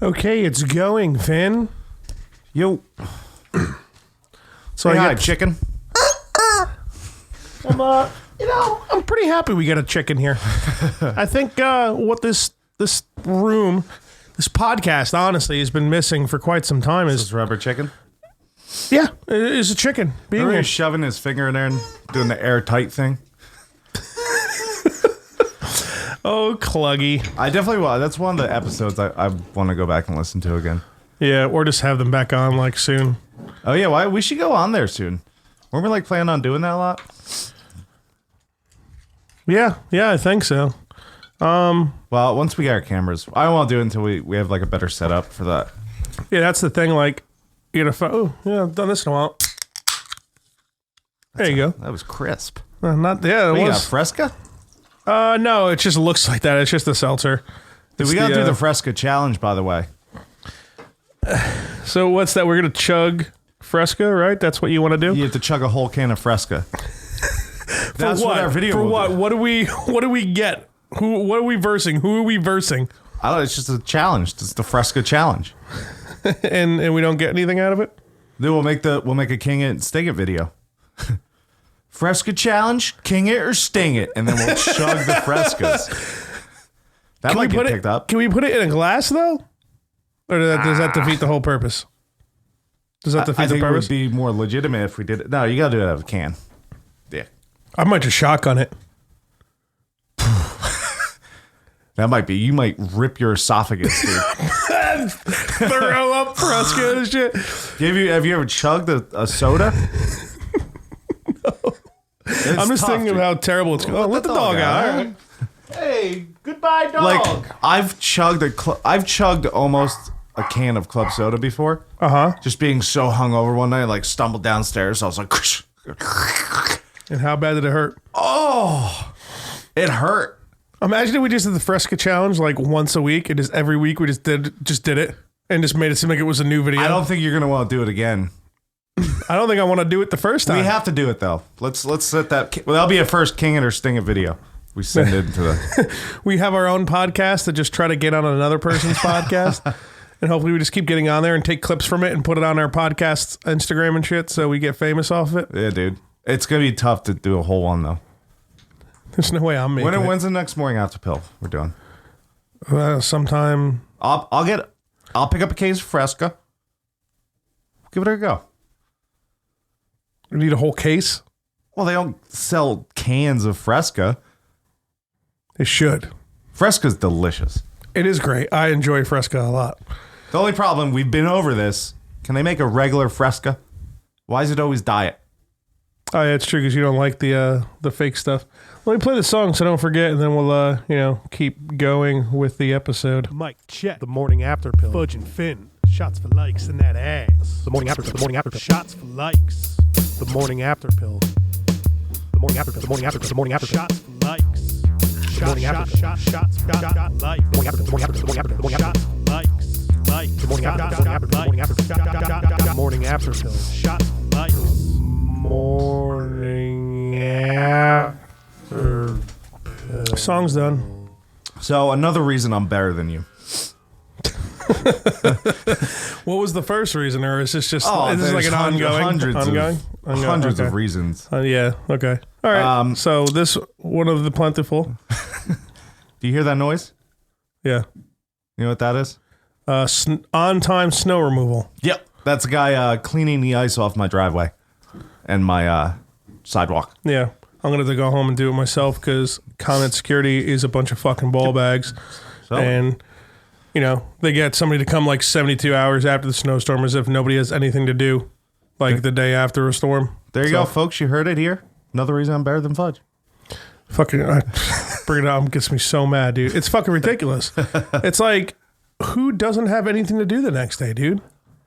Okay, it's going, Finn. Yo. So hey, I hi, get chicken. I'm pretty happy we got a chicken here. I think what this room, this podcast, honestly, has been missing for quite some time Is rubber chicken? yeah, it is a chicken being Remember here. he's shoving his finger in there and doing the airtight thing? Oh, Cluggy. I definitely will. That's one of the episodes I want to go back and listen to again. Yeah, or just have them back on like soon. Oh, yeah. Why? We should go on there soon. Weren't we like planning on doing that a lot? Yeah, I think so. Well, once we get our cameras, I don't want to do it until we have like a better setup for that. Yeah, that's the thing. Like, you gotta. Oh, yeah, I've done this in a while. There you go. That was crisp. Not yeah. It You got was. Fresca? No, it just looks like that. It's just a seltzer. Dude, we got to do the Fresca challenge, by the way. So what's that? We're gonna chug Fresca, right? That's what you want to do. You have to chug a whole can of Fresca. That's what? what our video For will what? do. What do we get? What are we versing? Who are we versing? I don't know. It's just a challenge. It's the Fresca challenge. and we don't get anything out of it? Then we'll make a King It and Sting It video. Fresca challenge, King It or Sting It, and then we'll chug the Frescas. That might get picked up. Can we put it in a glass though? Or does that defeat the whole purpose? Does that defeat I the think purpose? it would be more legitimate if we did it. No, you got to do it out of a can. Yeah. I might just shotgun it. That might be. You might rip your esophagus, dude. Throw up Fresca and shit. Have you ever chugged a soda? No. I'm just thinking of how terrible it's going. Oh, let the dog out. All right. Hey, goodbye, dog. Like I've chugged almost a can of club soda before. Just being so hungover one night, I like stumbled downstairs. I was like, And how bad did it hurt? oh, it hurt. Imagine if we just did the Fresca challenge like once a week, and just every week we just did it and just made it seem like it was a new video. I don't think you're gonna want to do it again. I don't think I want to do it the first time. We have to do it though. Let's set that. Well, that'll be a first King It or Sting It video. We send it into the. We have our own podcast to just try to get on another person's podcast. And hopefully we just keep getting on there and take clips from it and put it on our podcast Instagram and shit so we get famous off of it. Yeah, dude. It's going to be tough to do a whole one, though. There's no way I'm making it. When's the next morning after pill we're doing? Sometime. I'll pick up a case of Fresca. Give it a go. We need a whole case? Well, they don't sell cans of Fresca. They should. Fresca's delicious. It is great. I enjoy Fresca a lot. The only problem, we've been over this. Can they make a regular Fresca? Why is it always diet? Oh, yeah, it's true because you don't like the fake stuff. Let me play the song so I don't forget, and then we'll, keep going with the episode. Mike, check. The morning after pill. Fudge and Finn. Shots for likes in that ass. The morning after pill. The morning after pill. Shots for likes. The morning after pill. The morning after pill. The morning after pill. The morning after pill. Shots for likes. Shots like. The morning after pill. The morning after pill. The morning after pill. The morning after pill. Likes. Like. The morning after pill. The morning after pill. The morning after pill. Morning after pill. Shots for likes. Morning after. Song's done. So another reason I'm better than you. What was the first reason, or is this just is this like an hundreds of reasons? Yeah. Okay. All right. So this one of the plentiful. Do you hear that noise? Yeah. You know what that is? On-time snow removal. Yep. That's a guy cleaning the ice off my driveway and my sidewalk. Yeah. I'm going to have to go home and do it myself because Connet Security is a bunch of fucking ball bags. So? And, they get somebody to come like 72 hours after the snowstorm as if nobody has anything to do like the day after a storm. There you go, folks. You heard it here. Another reason I'm better than Fudge. Fucking bring it up gets me so mad, dude. It's fucking ridiculous. It's like, who doesn't have anything to do the next day, dude?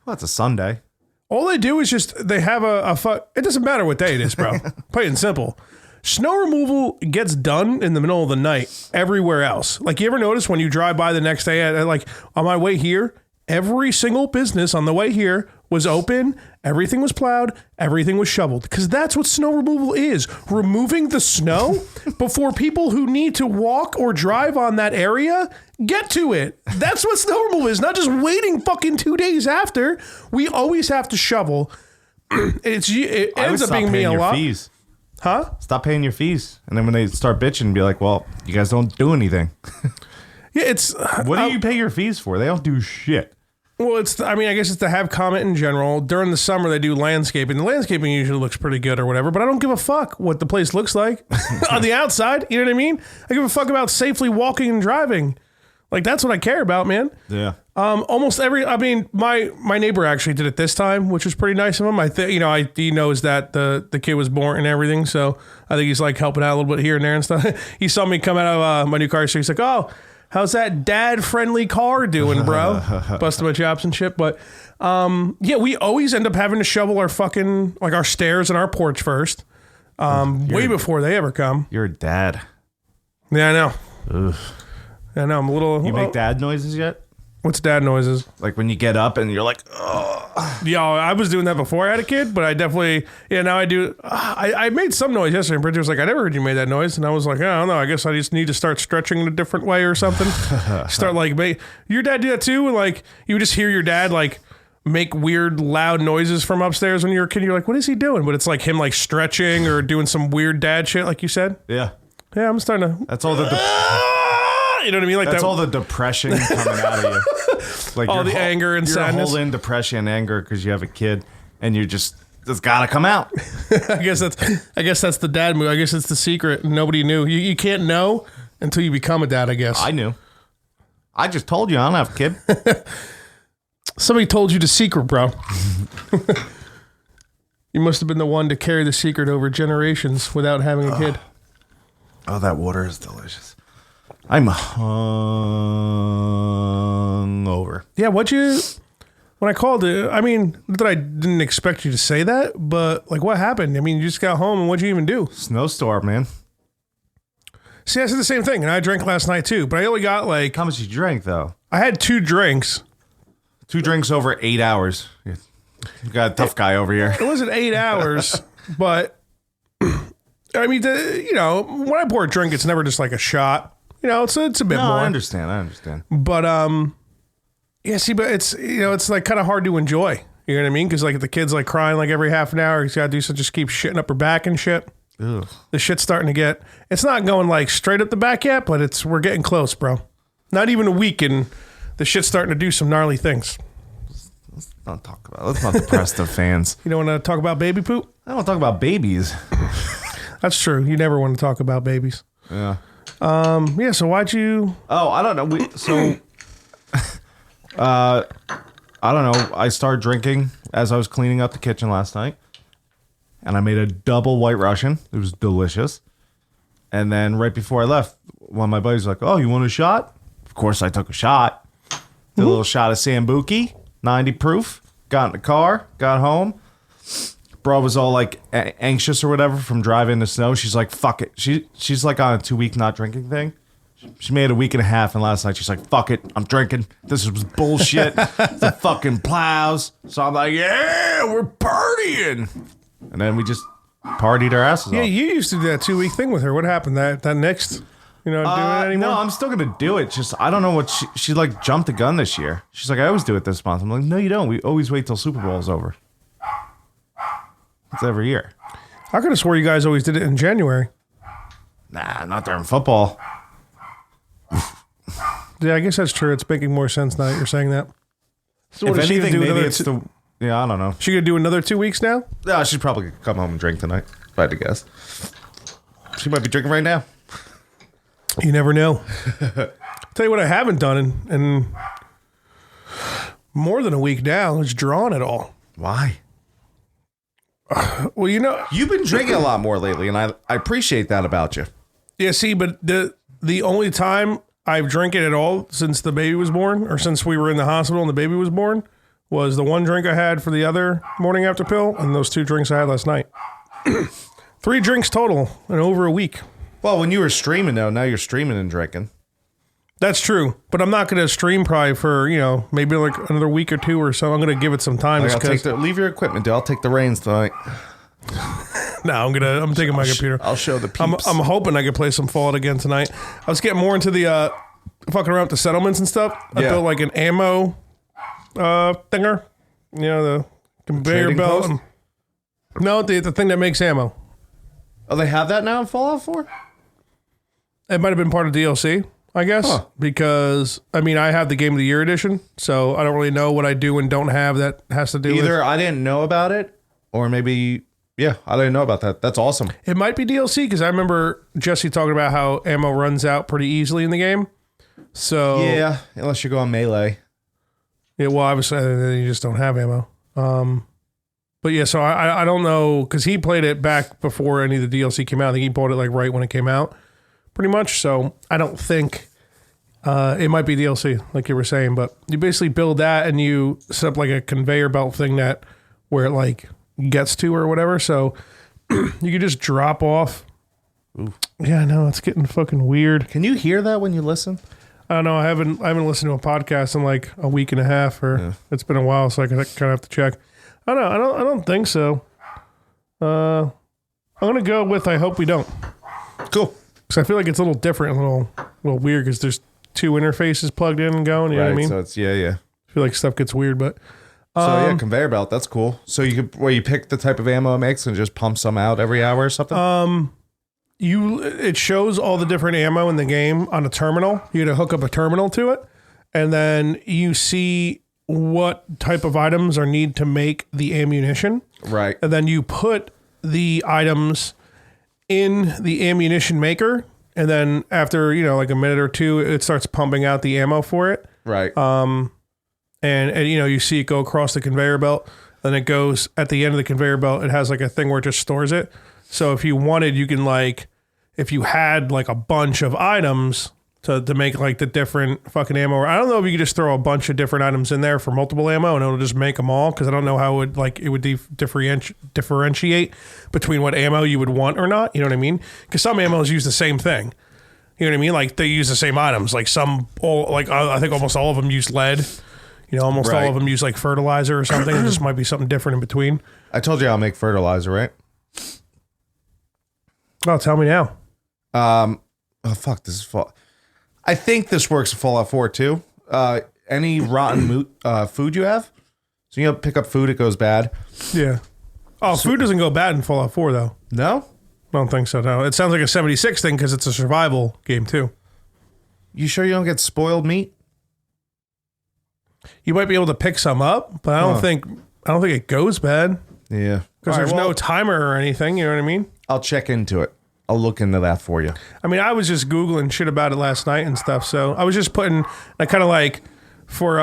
Well, it's a Sunday. All they do is they have it doesn't matter what day it is, bro. Plain and simple. Snow removal gets done in the middle of the night everywhere else. Like, you ever notice when you drive by the next day, like on my way here, every single business on the way here was open, everything was plowed, everything was shoveled. Because that's what snow removal is. Removing the snow before people who need to walk or drive on that area Get to it. That's what snowmobile is. Not just waiting fucking 2 days after. We always have to shovel. It ends up being me a lot. Fees. Huh? Stop paying your fees. And then when they start bitching, be like, well, you guys don't do anything. Yeah, it's... What do you pay your fees for? They don't do shit. Well, I guess it's to have comment in general. During the summer, they do landscaping. The landscaping usually looks pretty good or whatever, but I don't give a fuck what the place looks like on the outside. You know what I mean? I give a fuck about safely walking and driving. Like, that's what I care about, man. Yeah. Almost my neighbor actually did it this time, which was pretty nice of him. He knows that the kid was born and everything, so I think he's like helping out a little bit here and there and stuff. He saw me come out of my new car, so he's like, "Oh, how's that dad-friendly car doing, bro?" Busting my chops and shit. But yeah, we always end up having to shovel our fucking our stairs and our porch first, way before they ever come. You're a dad. Yeah, I know. Ugh. I know. I'm a little. You make dad noises yet? What's dad noises? Like when you get up and you're like, oh. Yeah, I was doing that before I had a kid, but I definitely, now I do. I made some noise yesterday, and Bridget was like, I never heard you made that noise. And I was like, I don't know. I guess I just need to start stretching in a different way or something. Start your dad do that too? Like, you would just hear your dad make weird loud noises from upstairs when you're a kid. You're like, what is he doing? But it's like him stretching or doing some weird dad shit, like you said. Yeah. Yeah, I'm starting to. That's all the. You know what I mean? Like that's all the depression coming out of you. Like all the anger and sadness. You're holding depression and anger because you have a kid, and it's gotta come out. I guess that's the dad move. I guess it's the secret. Nobody knew. You can't know until you become a dad, I guess. I knew. I just told you I don't have a kid. Somebody told you the secret, bro. You must have been the one to carry the secret over generations without having a kid. Oh, that water is delicious. I'm hungover. Yeah, when I called it, I mean, not that I didn't expect you to say that, but what happened? I mean, you just got home and what'd you even do? Snowstorm, man. See, I said the same thing, and I drank last night too, but I only got How much you drank, though? I had 2 drinks. 2 drinks over 8 hours. You got a tough guy over here. It wasn't 8 hours, but I mean, when I pour a drink, it's never just like a shot. It's a bit more. I understand. But yeah, see, but it's it's kind of hard to enjoy. You know what I mean? Because the kid's crying every half an hour. He's got to do so, just keep shitting up her back and shit. Ugh. The shit's starting to get. It's not going straight up the back yet, but we're getting close, bro. Not even a week, and the shit's starting to do some gnarly things. Let's not depress the fans. You don't want to talk about baby poop? I don't want to talk about babies. That's true. You never want to talk about babies. Yeah. Yeah, so why'd you... Oh, I don't know. I don't know. I started drinking as I was cleaning up the kitchen last night. And I made a double White Russian. It was delicious. And then right before I left, one of my buddies was like, oh, you want a shot? Of course, I took a shot. Did a little shot of Sambuki, 90 proof. Got in the car, got home. Bro was all anxious or whatever from driving in the snow. She's like, fuck it. She's on a 2-week not drinking thing. She made a week and a half, and last night she's like, fuck it, I'm drinking. This was bullshit. The fucking plows. So I'm like, yeah, we're partying. And then we just partied our asses off. Yeah, you used to do that 2-week thing with her. What happened? That next? You're not doing it anymore? No, I'm still going to do it. Just, I don't know what she jumped the gun this year. She's like, I always do it this month. I'm like, no, you don't. We always wait till Super Bowl's over. It's every year. I could have swore you guys always did it in January. Nah, not during football. Yeah, I guess that's true. It's making more sense now that you're saying that. So if anything, maybe it's yeah, I don't know. She gonna do another 2 weeks now? Yeah, she'd probably come home and drink tonight, if I had to guess. She might be drinking right now. You never know. Tell you what I haven't done in more than a week now is drawn at all. Why? Well, you've been drinking a lot more lately, and I appreciate that about you. Yeah, see, but the only time I've drank it at all since the baby was born, or since we were in the hospital and the baby was born, was the one drink I had for the other morning after pill, and those 2 drinks I had last night. 3 drinks total in over a week. Well, when you were streaming, though, now you're streaming and drinking. That's true, but I'm not going to stream probably for, maybe another week or 2 or so. I'm going to give it some time. Leave your equipment, dude. I'll take the reins tonight. No, I'm taking my computer. I'll show the peeps. I'm hoping I can play some Fallout again tonight. I was getting more into the fucking around with the settlements and stuff, I built like an ammo thinger. You know, the conveyor belt. No, the thing that makes ammo. Oh, they have that now in Fallout 4? It might have been part of DLC, I guess, because, I mean, I have the Game of the Year edition, so I don't really know what I do and don't have that has to do with... Either I didn't know about it, or maybe, I didn't know about that. That's awesome. It might be DLC, because I remember Jesse talking about how ammo runs out pretty easily in the game. So... Yeah, unless you go on Melee. Yeah, well, obviously, then you just don't have ammo. But yeah, so I don't know, because he played it back before any of the DLC came out. I think he bought it like right when it came out, pretty much. So I don't think it might be DLC, like you were saying. But you basically build that and you set up like a conveyor belt thing that where it like gets to or whatever. So you could just drop off. Ooh. Yeah, no, it's getting fucking weird. Can you hear that when you listen? I don't know. I haven't listened to a podcast in like a week and a half, or it's been a while, so I kind of have to check. I don't think so. I'm gonna go with I hope we don't. Cool. Because I feel like it's a little different, a little weird, because there's two interfaces plugged in and going. You know what I mean? So it's I feel like stuff gets weird, but conveyor belt. That's cool. So you pick the type of ammo it makes and just pump some out every hour or something. It shows all the different ammo in the game on a terminal. You had to hook up a terminal to it, and then you see what type of items are need to make the ammunition. Right. And then you put the items in the ammunition maker, and then after, like a minute or two, it starts pumping out the ammo for it. Right. And you see it go across the conveyor belt, then it goes at the end of the conveyor belt. It has like a thing where it just stores it. So if you wanted, you can if you had like a bunch of items to make like the different fucking ammo. I don't know if you could just throw a bunch of different items in there for multiple ammo and it'll just make them all, because I don't know how it would differentiate between what ammo you would want or not. You know what I mean? Because some ammos use the same thing. You know what I mean? Like they use the same items. Like I think almost all of them use lead. Almost all of them use like fertilizer or something. It just might be something different in between. I told you I'll make fertilizer, right? Oh, tell me now. Fuck, this is fall. I think this works in Fallout 4 too. Any rotten food you have, so you pick up food, it goes bad. Yeah. Oh, food doesn't go bad in Fallout 4 though. No? I don't think so. No, it sounds like a 76 thing because it's a survival game too. You sure you don't get spoiled meat? You might be able to pick some up, but I don't think it goes bad. Yeah. Because there's no timer or anything. You know what I mean? I'll check into it. I'll look into that for you. I mean, I was just Googling shit about it last night and stuff. So I was just putting, I kind of like for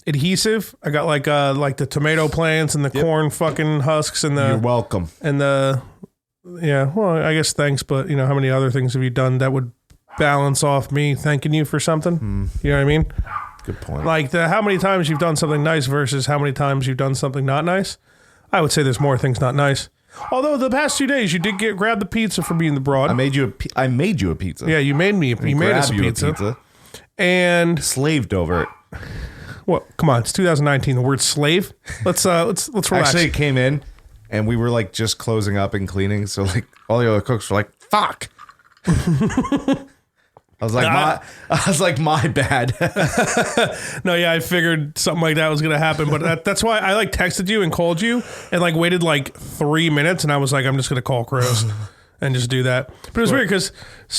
adhesive, I got like the tomato plants and the corn fucking husks and the. You're welcome. And well, I guess thanks, but how many other things have you done that would balance off me thanking you for something? You know what I mean? Good point. Like how many times you've done something nice versus how many times you've done something not nice. I would say there's more things not nice. Although the past 2 days you did grab the pizza for being the broad. I made you a pizza. Yeah, you made us a pizza. And slaved over it. What? Come on, it's 2019. The word slave. Let's relax. Actually, it came in and we were like just closing up and cleaning, so like all the other cooks were like, "Fuck." I was like, my bad. No, yeah, I figured something like that was going to happen, but that's why I texted you and called you and waited 3 minutes, and I was like, I'm just going to call Crows and just do that. But it was weird because,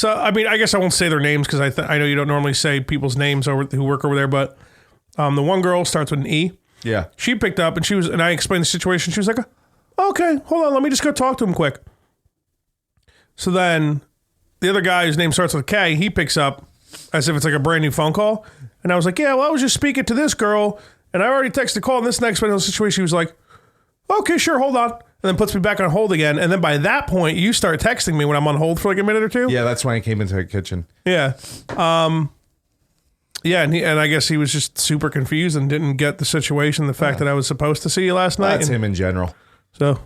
I guess I won't say their names because I know you don't normally say people's names who work over there, but the one girl starts with an E. Yeah. She picked up and I explained the situation. She was like, okay, hold on, let me just go talk to him quick. So then the other guy whose name starts with a K, he picks up as if it's like a brand new phone call. And I was like, yeah, well, I was just speaking to this girl and I already texted the call. And this next situation, she was like, okay, sure, hold on. And then puts me back on hold again. And then by that point, you start texting me when I'm on hold for a minute or two. Yeah, that's when I came into the kitchen. Yeah. Yeah, and I guess he was just super confused and didn't get the situation, the fact that I was supposed to see you last night. That's him in general. So,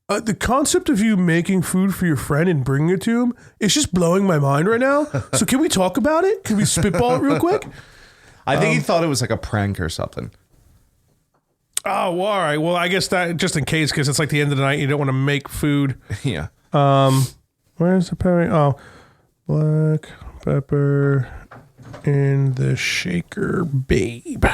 the concept of you making food for your friend and bringing it to him is just blowing my mind right now. So can we talk about it? Can we spitball it real quick? I think he thought it was like a prank or something. Oh, well, all right. Well, I guess that just in case, because it's like the end of the night, you don't want to make food. Yeah. Where's the pepperoni? Oh, black Pepper in the shaker, babe.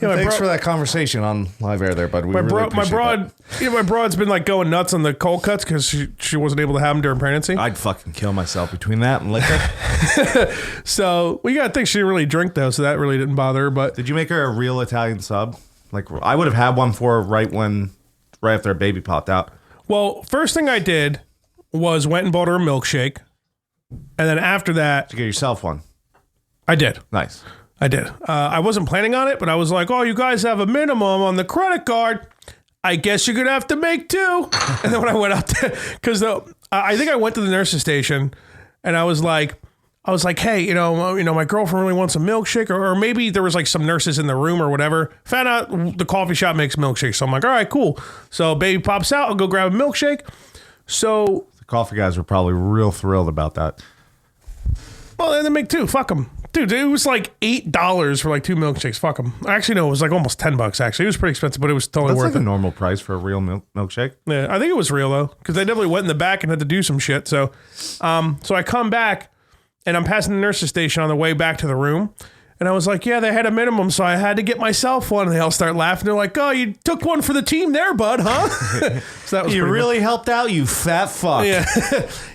Yeah, Thanks for that conversation on live air there, bud. We really appreciate that. My broad's been like going nuts on the cold cuts because she wasn't able to have them during pregnancy. I'd fucking kill myself between that and liquor. So we gotta think she didn't really drink though, so that really didn't bother her. But Did you make her a real Italian sub? Like I would have had one for her right after her baby popped out. well, first thing I did was went and bought her a milkshake, and then after that, To get yourself one. I did. Nice. I did. I wasn't planning on it, but I was like, oh, you guys have a minimum on the credit card. I guess you're going to have to make two. And then when I went out there, because I think I went to the nurse's station and I was like, hey, you know, my girlfriend really wants a milkshake, or maybe there was like some nurses in the room or whatever. Found out the coffee shop makes milkshakes. So I'm like, all right, cool. So baby pops out. I'll go grab a milkshake. So, The coffee guys were probably real thrilled about that. well, then they make two. Fuck them. Dude, it was like $8 for like two milkshakes. Fuck them. Actually, no, it was like almost $10 actually. It was pretty expensive, but it was totally That's worth like it. a normal price for a real milkshake. Yeah, I think it was real though, because they definitely went in the back and had to do some shit. So, so I come back and I'm passing the nurse's station on the way back to the room. And I was like, yeah, they had a minimum, so I had to get myself one. And they all start laughing. They're like, oh, you took one for the team there, bud, huh? So that was You pretty really helped out, you fat fuck. Yeah.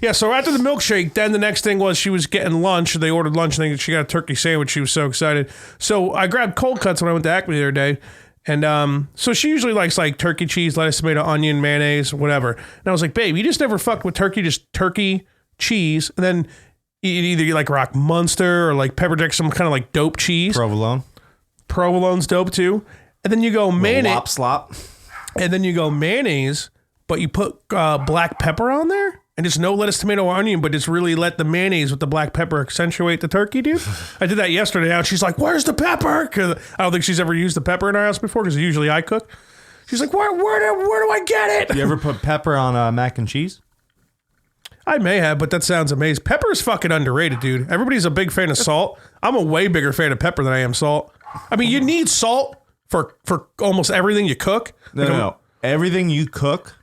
Yeah, so after the milkshake, then the next thing was she was getting lunch. They ordered lunch, and she got a turkey sandwich. She was so excited. So I grabbed cold cuts when I went to Acme the other day. And so she usually likes like turkey, cheese, lettuce, tomato, onion, mayonnaise, whatever. And I was like, babe, you just never fucked with turkey, just turkey, cheese. And then either you like rock Munster or like pepper jack, some kind of like dope cheese. Provolone. Provolone's dope too. And then you go mayonnaise. Wop slop. And then you go mayonnaise, but you put black pepper on there, and just no lettuce, tomato, or onion, but just really let the mayonnaise with the black pepper accentuate the turkey, dude. I did that yesterday, and she's like, "Where's the pepper?" Because I don't think she's ever used the pepper in our house before, because usually I cook. She's like, "Where do I get it?" You ever put pepper on mac and cheese? I may have, but that sounds amazing. Pepper is fucking underrated, dude. Everybody's a big fan of salt. I'm a way bigger fan of pepper than I am salt. I mean, you need salt for almost everything you cook. No. Everything you cook,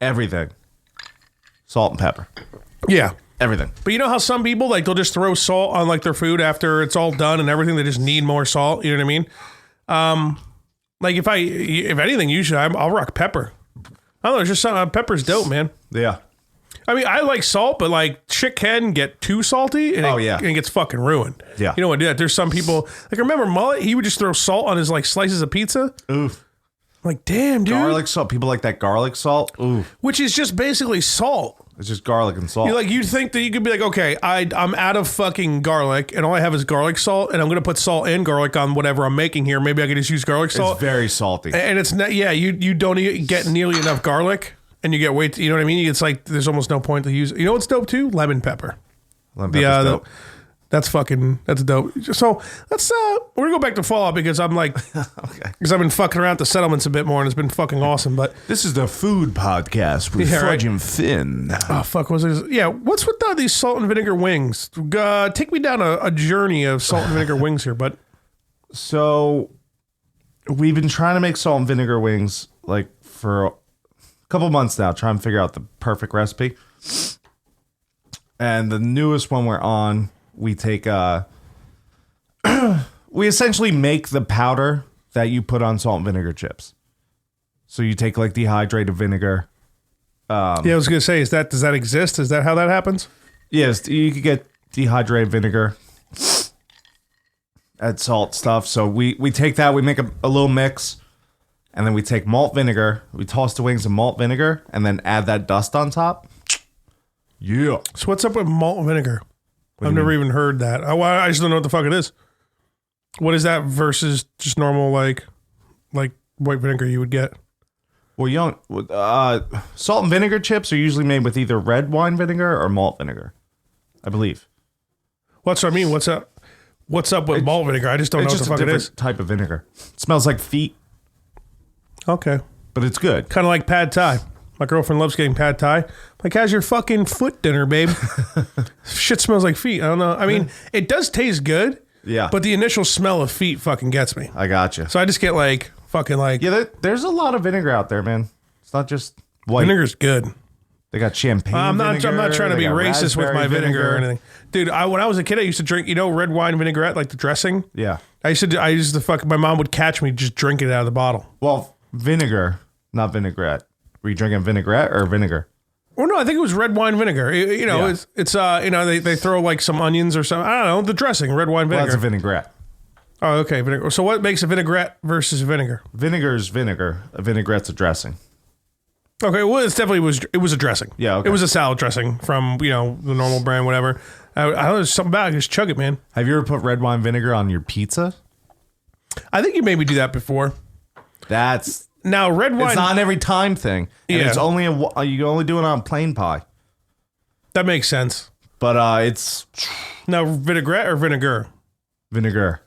everything. Salt and pepper. Yeah. Everything. But you know how some people, like, they'll just throw salt on, like, their food after it's all done and everything? They just need more salt. You know what I mean? Like, if anything, usually I'll rock pepper. I don't know. It's just something. Pepper's dope, man. Yeah. I mean, I like salt, but, like, shit can get too salty and and it gets fucking ruined. Yeah. You know what? There's some people, like, remember Mullet? He would just throw salt on his, like, slices of pizza. Oof. Like, damn, dude. Garlic salt. People like that garlic salt. Ooh. Which is just basically salt. It's just garlic and salt. You'd think that you could be like, okay, I'm out of fucking garlic, and all I have is garlic salt, and I'm gonna put salt and garlic on whatever I'm making here. Maybe I could just use garlic salt. It's very salty. And it's not. Yeah, you don't get nearly enough garlic, and you get way. You know what I mean? It's like there's almost no point to use. You know what's dope too? Lemon pepper. Lemon pepper's dope. That's dope. So let's we're gonna go back to Fallout because I'm like, Okay. because I've been fucking around the settlements a bit more, and it's been fucking awesome. But This is the food podcast with Fudge and Finn. oh fuck, was it? Yeah, what's with these salt and vinegar wings? Take me down a journey of salt and vinegar wings here, but So we've been trying to make salt and vinegar wings like for a couple months now, trying to figure out the perfect recipe. And the newest one we're on, we take we essentially make the powder that you put on salt and vinegar chips. So you take like dehydrated vinegar. yeah, I was gonna say, does that exist? Is that how that happens? Yes, you could get dehydrated vinegar, add salt stuff. So we take that, we make a little mix, and then we take malt vinegar, we toss the wings in malt vinegar, and then add that dust on top. Yeah. So what's up with malt vinegar? I've never even heard that. I just don't know what the fuck it is. What is that versus just normal like white vinegar you would get? Well, you don't. Salt and vinegar chips are usually made with either red wine vinegar or malt vinegar, I believe. What's what I mean? What's up? What's up with malt vinegar? I just don't know what the fuck it is. Type of vinegar. It smells like feet, Okay, but it's good. kind of like pad thai. My girlfriend loves getting pad thai. Like, how's your fucking foot dinner, babe? Shit smells like feet. I don't know. I mean, it does taste good. Yeah. But the initial smell of feet fucking gets me. I gotcha. So I just get like fucking like Yeah, there's a lot of vinegar out there, man. It's not just white. vinegar's good. They got champagne. I'm not trying to be racist with my vinegar or anything, dude. When I was a kid, I used to drink, red wine vinaigrette, like the dressing. Yeah. I used to fuck. My mom would catch me just drinking it out of the bottle. Well, vinegar, not vinaigrette. Were you drinking vinaigrette or vinegar? Well, no, I think it was red wine vinegar. Yeah. It's they throw like some onions or something. I don't know, the dressing, red wine vinegar. Well, that's a vinaigrette. Oh, okay. Vinegar. So what makes a vinaigrette versus vinegar? Vinegar is vinegar. A vinaigrette's a dressing. Okay, well, it was a dressing. Yeah, okay. It was a salad dressing from, the normal brand, whatever. I don't know, there's something about it. Just chug it, man. Have you ever put red wine vinegar on your pizza? I think you made me do that before. Now, red wine... It's not an every time thing. And Yeah. it's only you can only do it on plain pie. That makes sense. But it's Now, vinaigrette or vinegar? vinegar.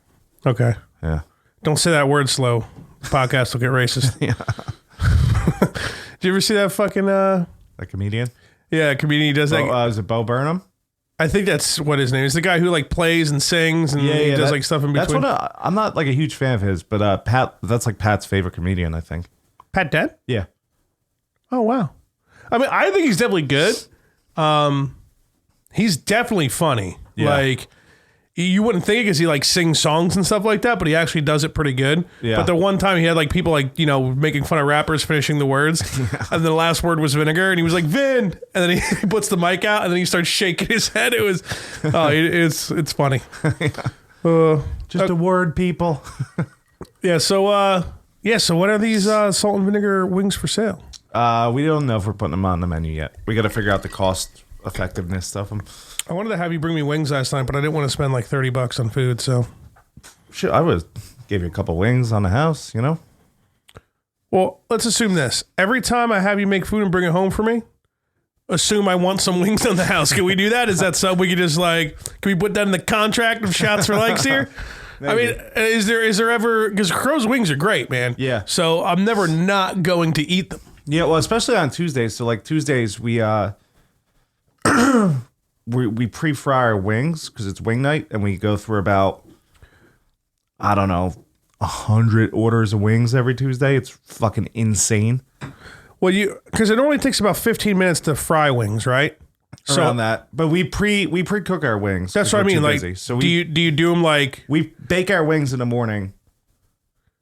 Okay. Yeah. Don't say that word slow. Podcast will get racist. Yeah. Did you ever see that fucking... A comedian? Yeah, a comedian does that. Is it Bo Burnham? I think that's what his name is. The guy who like plays and sings and he does like stuff in between. That's what I'm not like a huge fan of his, but Pat, that's like Pat's favorite comedian, I think. Pat Dent? Yeah. Oh, wow. I mean, I think he's definitely good. He's definitely funny. Yeah. Like, you wouldn't think it because he like sings songs and stuff like that, but he actually does it pretty good. Yeah. But the one time he had like people like, making fun of rappers finishing the words, and the last word was vinegar, and he was like, Vin! And then he puts the mic out, and then he starts shaking his head. It was, it's funny. Just a word, people. Yeah, so when are these salt and vinegar wings for sale? We don't know if we're putting them on the menu yet. We got to figure out the cost effectiveness of them. I wanted to have you bring me wings last time, but I didn't want to spend like $30 on food, so. Shit, I would give you a couple wings on the house, Well, let's assume this. Every time I have you make food and bring it home for me, assume I want some wings on the house. Can we do that? Is that something we can just can we put that in the contract of Shots for Likes here? Maybe. I mean, is there ever, because Crow's wings are great, man. Yeah. So I'm never not going to eat them. Yeah, well, especially on Tuesdays. So like Tuesdays, we we pre-fry our wings because it's wing night, and we go through about, I don't know, 100 orders of wings every Tuesday. It's fucking insane. Well, because it only takes about 15 minutes to fry wings, right? Around that, but we pre-cook our wings. That's what I mean. Like, so do you do them like we bake our wings in the morning?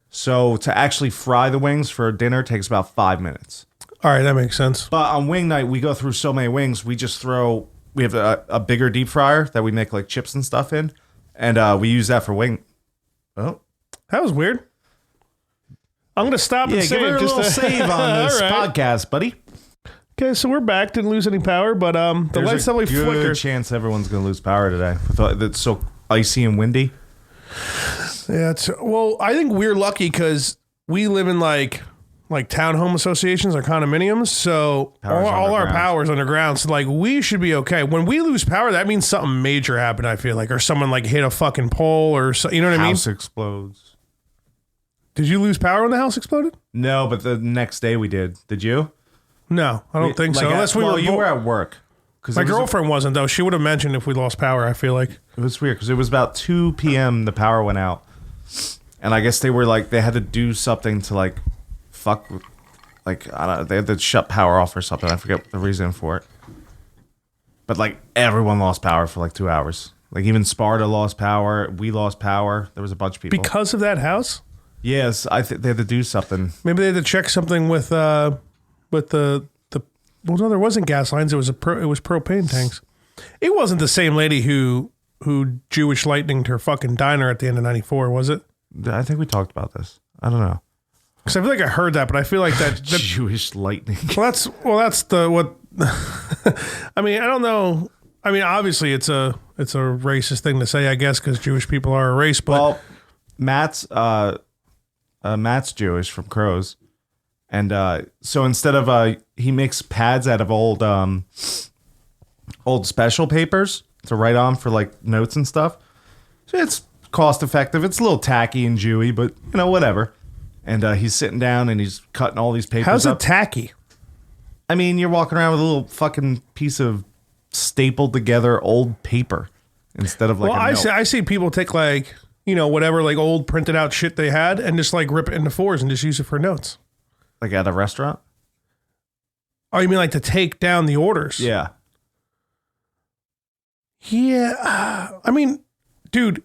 So to actually fry the wings for dinner takes about 5 minutes. All right, that makes sense. But on wing night, we go through so many wings. We have a bigger deep fryer that we make like chips and stuff in, and we use that for wing. Oh, that was weird. I'm gonna stop and give save her a little save on this right. podcast, buddy. Okay, so we're back. Didn't lose any power, but the lights definitely flicker. There's a good chance everyone's gonna lose power today. It's so icy and windy. Yeah, well, I think we're lucky because we live in like townhome associations or condominiums, so all our power's underground. So like we should be okay. When we lose power, that means something major happened. I feel like, or someone like hit a fucking pole, or you know what I mean? House explodes. Did you lose power when the house exploded? No, but the next day we did. Did you? No, I don't think so. Unless you were at work. My girlfriend wasn't though. She would have mentioned if we lost power. I feel like it was weird because it was about 2 p.m. the power went out, and I guess they had to do something to fuck with, I don't know, they had to shut power off or something. I forget the reason for it. But everyone lost power for 2 hours. Even Sparta lost power. We lost power. There was a bunch of people because of that house. Yes, I think they had to do something. Maybe they had to check something with the. Well, no, there wasn't gas lines. It was propane tanks. It wasn't the same lady who Jewish lightninged her fucking diner at the end of '94, was it? I think we talked about this. I don't know. Because I feel like I heard that, but I feel like that Jewish lightning. That's what. I mean, I don't know. I mean, obviously, it's a racist thing to say, I guess, because Jewish people are a race. But Matt's Jewish from Crows. And so instead of he makes pads out of old special papers to write on for notes and stuff. So it's cost effective. It's a little tacky and Jewy, but whatever. And he's sitting down and he's cutting all these papers. How's up. it tacky? I mean, you're walking around with a little fucking piece of stapled together old paper instead of I see people take whatever old printed out shit they had and just rip it into fours and just use it for notes. At a restaurant? Oh, you mean like to take down the orders? Yeah. Yeah. I mean, dude.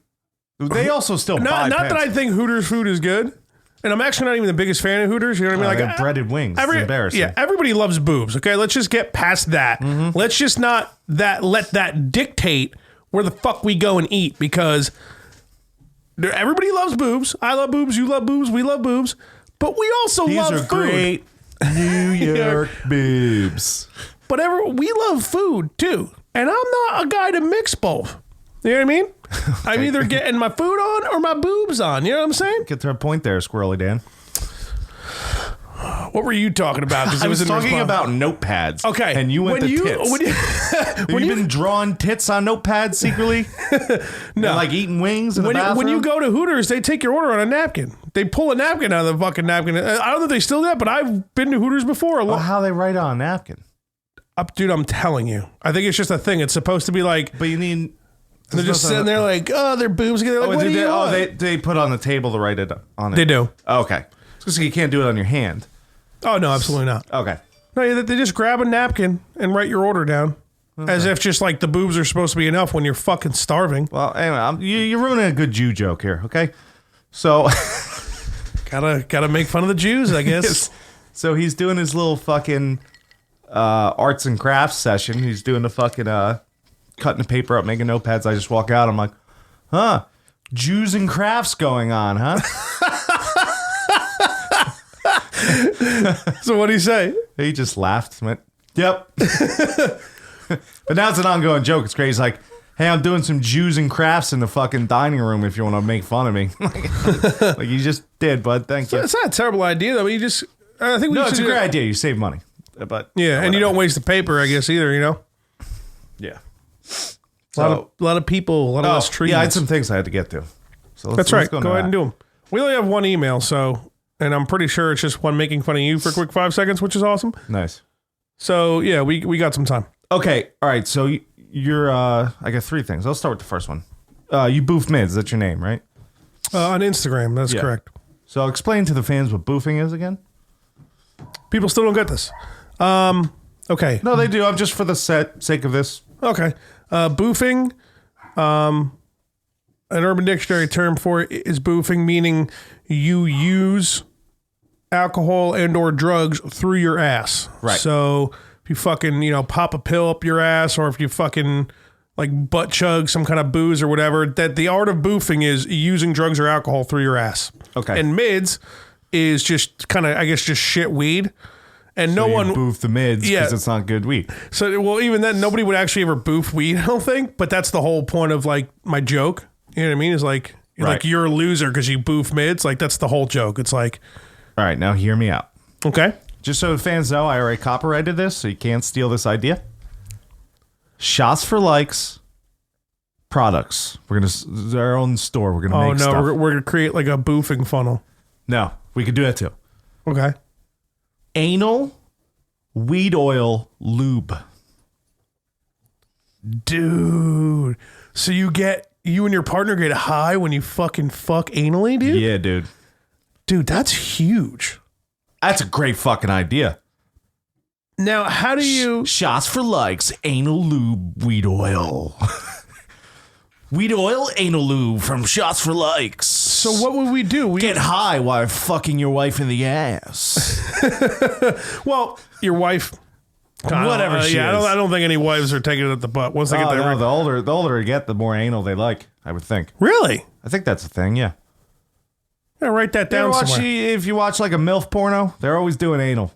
They also still buy Not that I think Hooters food is good. And I'm actually not even the biggest fan of Hooters. You know what I mean? Like breaded wings. It's embarrassing. Yeah, everybody loves boobs. Okay, let's just get past that. Mm-hmm. Let's just not let that dictate where the fuck we go and eat, because everybody loves boobs. I love boobs. You love boobs. We love boobs. But we also love These are food. great New York boobs. But we love food too, and I'm not a guy to mix both. You know what I mean? I'm either getting my food on or my boobs on. You know what I'm saying? Get to a point there, Squirrely Dan. What were you talking about? I was talking about notepads. Okay. And you went to tits. Have you been drawing tits on notepads secretly? No. And like eating wings in the bathroom? When you go to Hooters, they take your order on a napkin. They pull a napkin out of the fucking napkin. I don't know if they still do that, but I've been to Hooters before. Well, how they write on a napkin? Dude, I'm telling you. I think it's just a thing. It's supposed to be like... But you need... They're just sitting there like, oh, their boobs. They're like, what do you want? They put on the table to write it on it. They do. Okay. Because you can't do it on your hand. Oh, no, absolutely not. Okay. No, they just grab a napkin and write your order down. Okay. As if just like the boobs are supposed to be enough when you're fucking starving. Well, anyway, you're ruining a good Jew joke here, okay? So... gotta make fun of the Jews, I guess. Yes. So he's doing his little fucking arts and crafts session. He's doing the fucking... cutting the paper up, making notepads. I just walk out. I'm like, huh? Jews and crafts going on, huh? So what do you say? He just laughed. Went, yep. But now it's an ongoing joke. It's great. He's like, hey, I'm doing some Jews and crafts in the fucking dining room if you want to make fun of me. Like you just did, bud. Thank you. It's not a terrible idea, though. But I think it's a great idea. You save money. But yeah, and you don't waste the paper, I guess, either, you know? Yeah. A lot of people, a lot of less treatments. Yeah, I had some things I had to get to. So that's right. Go ahead and do them. We only have one email, and I'm pretty sure it's just one making fun of you for a quick 5 seconds, which is awesome. Nice. So, yeah, we got some time. Okay. All right. So you're, I got 3 things. I'll start with the first one. You boof mids. That's your name, right? On Instagram. That's correct. So explain to the fans what boofing is again. People still don't get this. Okay. No, they do. I'm just for the sake of this. Okay. Boofing, an Urban Dictionary term for it is boofing, meaning you use alcohol and or drugs through your ass. Right. So if you fucking, pop a pill up your ass, or if you fucking like butt chug some kind of booze or whatever, that the art of boofing is using drugs or alcohol through your ass. Okay. And mids is just kind of, I guess, just shit weed. And no one boof the mids because it's not good weed. So, well, even then, nobody would actually ever boof weed, I don't think. But that's the whole point of like my joke. You know what I mean? Is like, like you're a loser because you boof mids. Like that's the whole joke. It's like, all right, now hear me out. Okay. Just so the fans know, I already copyrighted this, so you can't steal this idea. Shots for Likes products. We're gonna our own store. We're gonna make stuff. Oh no, we're gonna create like a boofing funnel. No, we could do that too. Okay. Anal weed oil lube. Dude. So you and your partner get high when you fucking fuck anally, dude? Yeah, dude. Dude, that's huge. That's a great fucking idea. Now, how do you... Shots for Likes, anal lube, weed oil. Weed oil, anal lube from Shots for Likes. So what would we do? Get high while fucking your wife in the ass. Well, your wife... Whatever she is. I don't think any wives are taking it at the butt. Once they get there. The older they get, the more anal they like, I would think. Really? I think that's a thing, yeah. Yeah, write that down somewhere. If you watch like a MILF porno, they're always doing anal.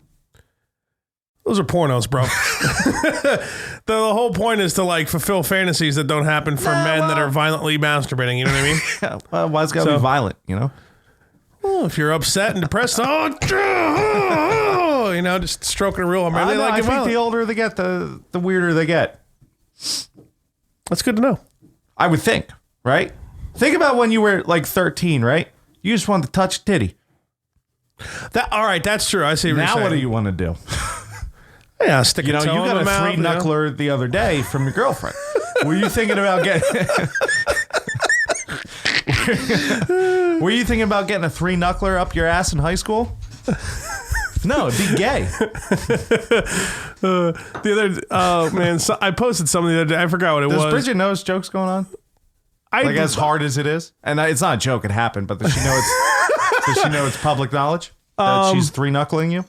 Those are pornos, bro. The whole point is to like fulfill fantasies that don't happen for men that are violently masturbating. You know what I mean? Yeah, well, why it's got to be violent, you know? Well, if you're upset and depressed, just stroking a real. I think the older they get, the weirder they get. That's good to know. I would think, right? Think about when you were like 13, right? You just wanted to touch a titty. All right, that's true. I see what you're saying. Now what do you want to do? Yeah, stick you a toe you got in the a mouth, three-knuckler the other day from your girlfriend. Were you thinking about getting... Were you thinking about getting a 3-knuckler up your ass in high school? No, it'd be gay. Man, so I posted something the other day. I forgot what it was. Does Bridget know jokes going on? As hard as it is? And it's not a joke, it happened, but does she know it's public knowledge? That she's three-knuckling you?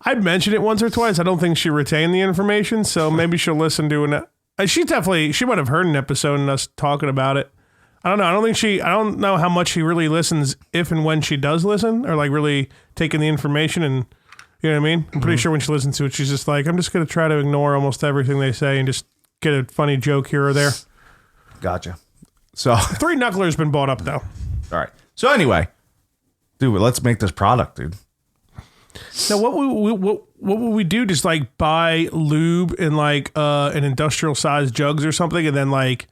I'd mentioned it once or twice. I don't think she retained the information, so maybe she'll listen to it. She might have heard an episode and us talking about it. I don't know. I don't know how much she really listens if and when she does listen, or like really taking the information and, you know what I mean? I'm pretty sure when she listens to it, she's just like, I'm just going to try to ignore almost everything they say and just get a funny joke here or there. Gotcha. So Three Knuckler's been bought up though. All right. So anyway, dude, let's make this product, dude. Now, what would we do? Just like buy lube in like an industrial sized jugs or something, and then like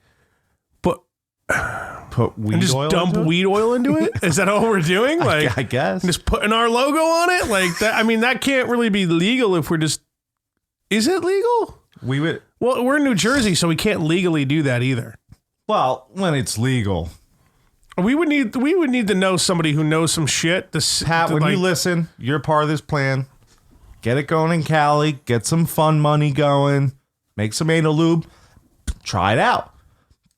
put weed and just oil dump into it? weed oil into it? Is that all we're doing? Like, I guess. Just putting our logo on it? Like that? I mean, that can't really be legal if we're just. Is it legal? We would. Well, we're in New Jersey, so we can't legally do that either. Well, when it's legal. We would need to know somebody who knows some shit. Pat, when you listen, you're part of this plan. Get it going in Cali. Get some fun money going. Make some anal lube. Try it out.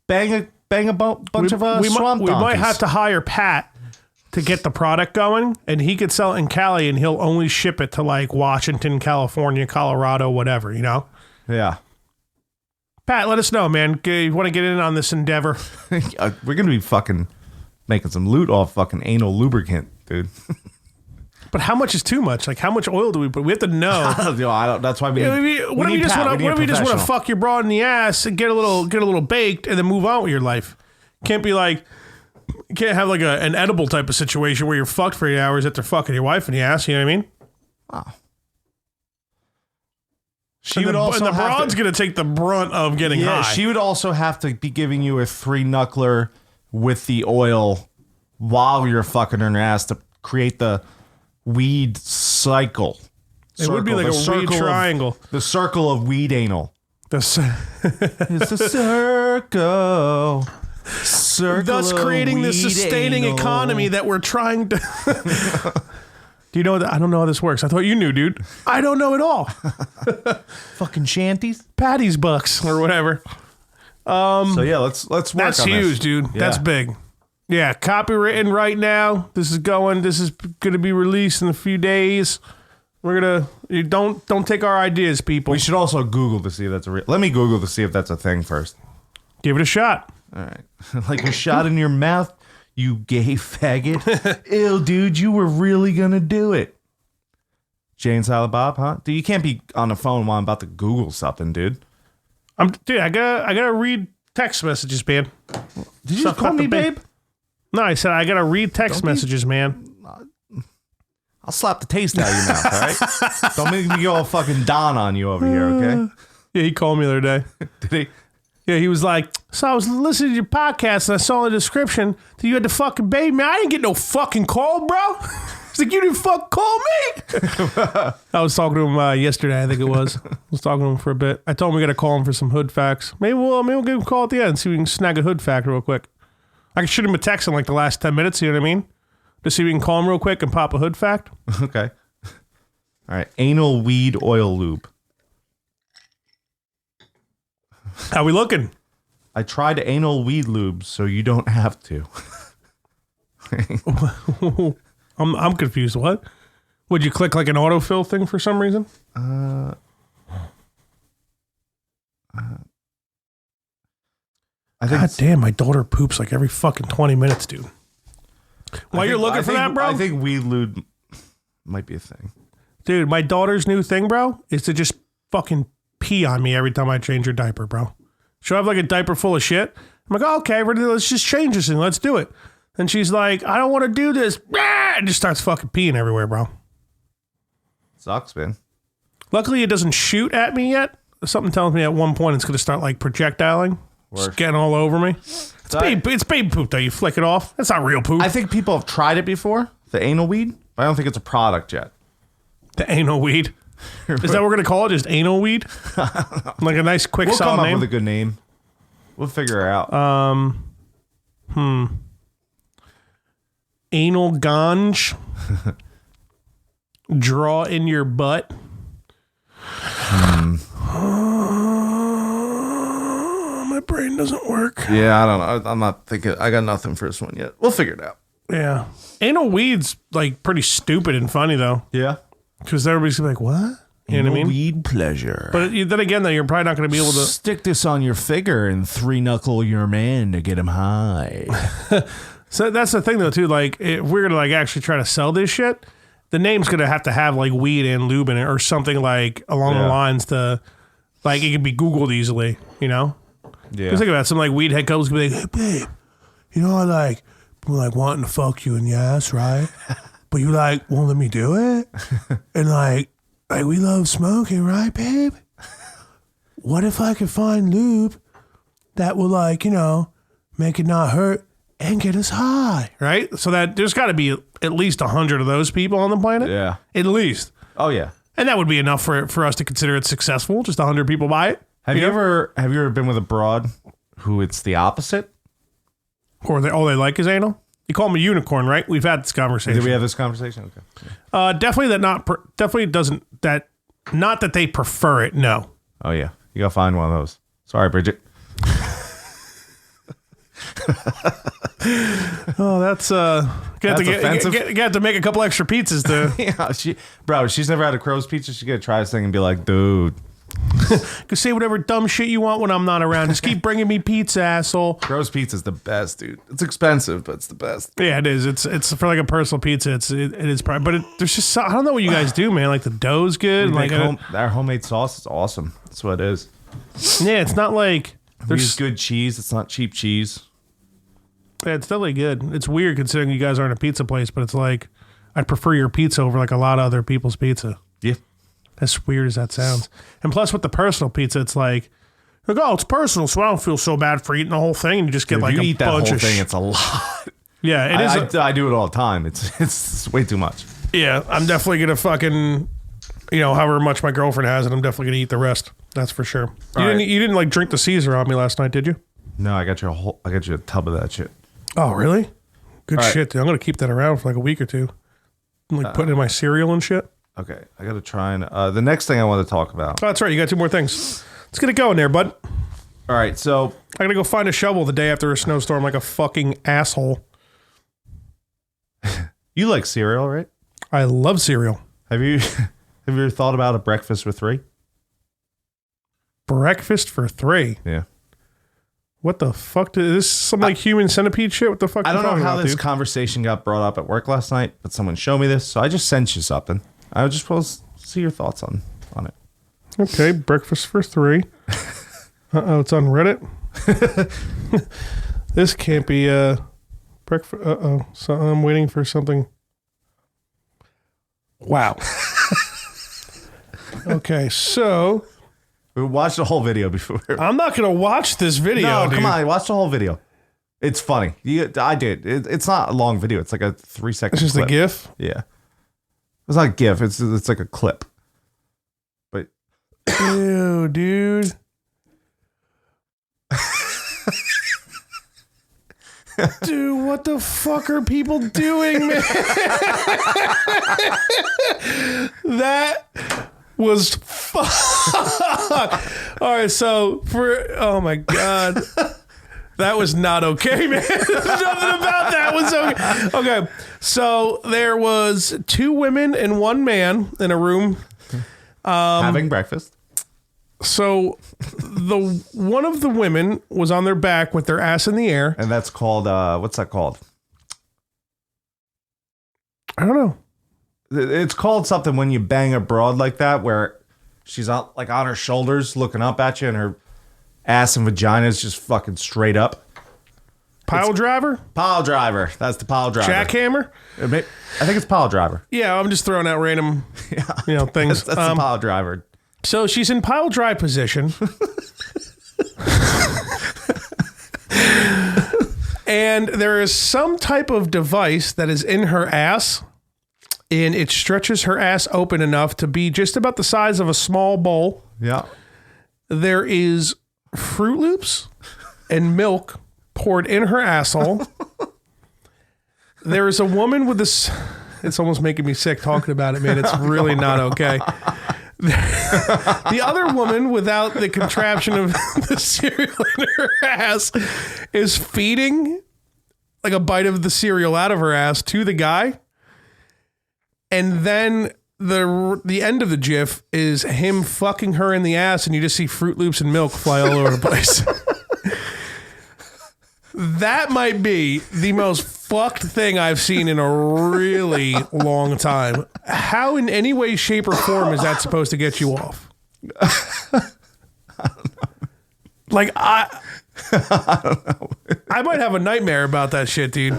Bang a bunch of swamp We might have to hire Pat to get the product going, and he could sell it in Cali, and he'll only ship it to like Washington, California, Colorado, whatever, you know? Yeah. Pat, let us know, man. You want to get in on this endeavor? We're going to be fucking making some loot off fucking anal lubricant, dude. But how much is too much? Like, how much oil do we put? We have to know. That's why we need What if we just want to fuck your broad in the ass and get a little baked and then move on with your life? Can't be like, you can't have like an edible type of situation where you're fucked for 8 hours after fucking your wife in the ass. You know what I mean? Wow. And the broad's going to take the brunt of getting high. She would also have to be giving you a three-knuckler with the oil while you're fucking her in her ass to create the weed cycle. It would be like a weed triangle. The circle of weed anal. It's a circle. Thus creating this sustaining economy that we're trying to... Do you know that? I don't know how this works. I thought you knew, dude. I don't know at all. Fucking shanties. Patty's bucks or whatever. So yeah, let's work on this. That's huge, dude. Yeah. That's big. Yeah, copywritten right now. This is going to be released in a few days. You don't take our ideas, people. We should also Google to see if that's let me Google to see if that's a thing first. Give it a shot. All right. Like a shot in your mouth, you gay faggot. Ew, dude, you were really gonna do it. Jay and Silent Bob, huh? Dude, you can't be on the phone while I'm about to Google something, dude. I gotta read text messages, man. Did you just call me babe? No, I said I gotta read text messages, man. I'll slap the taste out of your mouth, all right? Don't make me go all fucking Don on you over here, okay? Yeah, he called me the other day. Did he? Yeah, he was like, so I was listening to your podcast and I saw in the description that you had to fucking babe me. I didn't get no fucking call, bro. He's like, you didn't fucking call me. I was talking to him yesterday, I think it was. I was talking to him for a bit. I told him we got to call him for some hood facts. Maybe we'll give him a call at the end and see if we can snag a hood fact real quick. I can shoot him a text in like the last 10 minutes, you know what I mean? To see if we can call him real quick and pop a hood fact. Okay. All right. Anal weed oil lube. How we looking? I tried anal weed lube so you don't have to. I'm confused. What? Would you click like an autofill thing for some reason? I think God damn, my daughter poops like every fucking 20 minutes, dude. While you're looking for that, bro? I think weed lube might be a thing. Dude, my daughter's new thing, bro, is to just fucking pee on me every time I change her diaper, bro. She'll have like a diaper full of shit. I'm like, oh, okay, let's just change this thing. Let's do it. And she's like, I don't want to do this. And just starts fucking peeing everywhere, bro. Sucks, man. Luckily, it doesn't shoot at me yet. Something tells me at one point it's going to start like projectiling. Just getting all over me. It's baby poop, though. You flick it off. That's not real poop. I think people have tried it before, the anal weed, but I don't think it's a product yet. The anal weed? Is that what we're going to call it? Just anal weed? Like a nice, quick, solid name? We'll come up with a good name. We'll figure it out. Anal ganj. Draw in your butt. My brain doesn't work. Yeah, I don't know. I'm not thinking. I got nothing for this one yet. We'll figure it out. Yeah. Anal weed's like pretty stupid and funny though. Yeah. Because everybody's gonna be like, what? You know what I mean? Weed pleasure. But then again, though, you're probably not going to be able to stick this on your figure and three knuckle your man to get him high. So that's the thing, though, too. Like, if we're going to like actually try to sell this shit, the name's going to have like weed and lube in it or something like along the lines to like it can be Googled easily, you know? Yeah. Because think about it, some like weed head couples can be like, hey, babe, you know, I'm like wanting to fuck you in the ass, right? But you like won't let me do it? And like we love smoking, right, babe? What if I could find lube that will like, you know, make it not hurt and get us high, right? So that there's got to be at least 100 of those people on the planet. Yeah. At least. Oh, yeah. And that would be enough for us to consider it successful. Just 100 people buy it. Have you ever been with a broad who it's the opposite? Or all they like is anal? You call them a unicorn, right? We've had this conversation. Did we have this conversation? Okay. Yeah. Definitely not that they prefer it. No. Oh yeah, you gotta find one of those. Sorry, Bridget. Oh, that's offensive. Got to make a couple extra pizzas to. Yeah, she's never had a crow's pizza. She's gonna try this thing and be like, dude. Can say whatever dumb shit you want when I'm not around. Just keep bringing me pizza, asshole. Crow's pizza's the best, dude. It's expensive, but it's the best. Yeah, it is. It's for like a personal pizza. It is probably, but there's just I don't know what you guys do, man. Like the dough's good. Like our homemade sauce is awesome. That's what it is. Yeah, it's not like there's good cheese. It's not cheap cheese. Yeah, it's definitely good. It's weird considering you guys aren't a pizza place, but it's like I'd prefer your pizza over like a lot of other people's pizza. Yeah. As weird as that sounds. And plus with the personal pizza, it's like oh, it's personal, so I don't feel so bad for eating the whole thing. And you just get like a bunch of thing. It's a lot. Yeah, it is. I do it all the time. It's way too much. Yeah, I'm definitely gonna fucking, you know, however much my girlfriend has, and I'm definitely gonna eat the rest. That's for sure. You didn't like drink the Caesar on me last night, did you? No, I got you a tub of that shit. Oh, really? Good all shit, dude. I'm gonna keep that around for like a week or two. I'm like putting it in my cereal and shit. Okay, I got to try and the next thing I want to talk about. Oh, that's right. You got two more things. Let's get it going there, bud. All right, so I gotta go find a shovel the day after a snowstorm, like a fucking asshole. You like cereal, right? I love cereal. Have you ever thought about a breakfast for 3? Breakfast for 3? Yeah. What the fuck? Is this some like human centipede shit? What the fuck? I don't know how this conversation got brought up at work last night, but someone showed me this, so I just sent you something. I was just supposed to see your thoughts on it. Okay, breakfast for 3. Uh-oh, it's on Reddit. This can't be breakfast. Uh-oh, so I'm waiting for something. Wow. Okay, so we watched the whole video before. I'm not going to watch this video, No, dude. come on, watch the whole video. It's funny. I did. It's not a long video. It's like a 3-second It's just clip. a GIF? Yeah. It's not a GIF. It's like a clip. But ew, dude. Dude, what the fuck are people doing, man? That was fuck. All right, so oh my God. That was not okay, man. Nothing about that was okay. Okay, so there was 2 women and 1 man in a room. having breakfast. So one of the women was on their back with their ass in the air. And that's called, what's that called? I don't know. It's called something when you bang a broad like that, where she's on her shoulders looking up at you and her ass and vagina is just fucking straight up. Pile driver? Pile driver. That's the pile driver. Jackhammer? I think it's pile driver. Yeah, I'm just throwing out random things. That's the pile driver. So she's in pile drive position. And there is some type of device that is in her ass, and it stretches her ass open enough to be just about the size of a small bowl. Yeah. There is Fruit Loops and milk poured in her asshole. There is a woman with this. It's almost making me sick talking about it, man. It's really not okay. The other woman, without the contraption of the cereal in her ass, is feeding like a bite of the cereal out of her ass to the guy. And then the end of the GIF is him fucking her in the ass, and you just see Fruit Loops and milk fly all over the place. That might be the most fucked thing I've seen in a really long time. How in any way, shape, or form is that supposed to get you off? I don't know. Like, I don't know. I might have a nightmare about that shit, dude.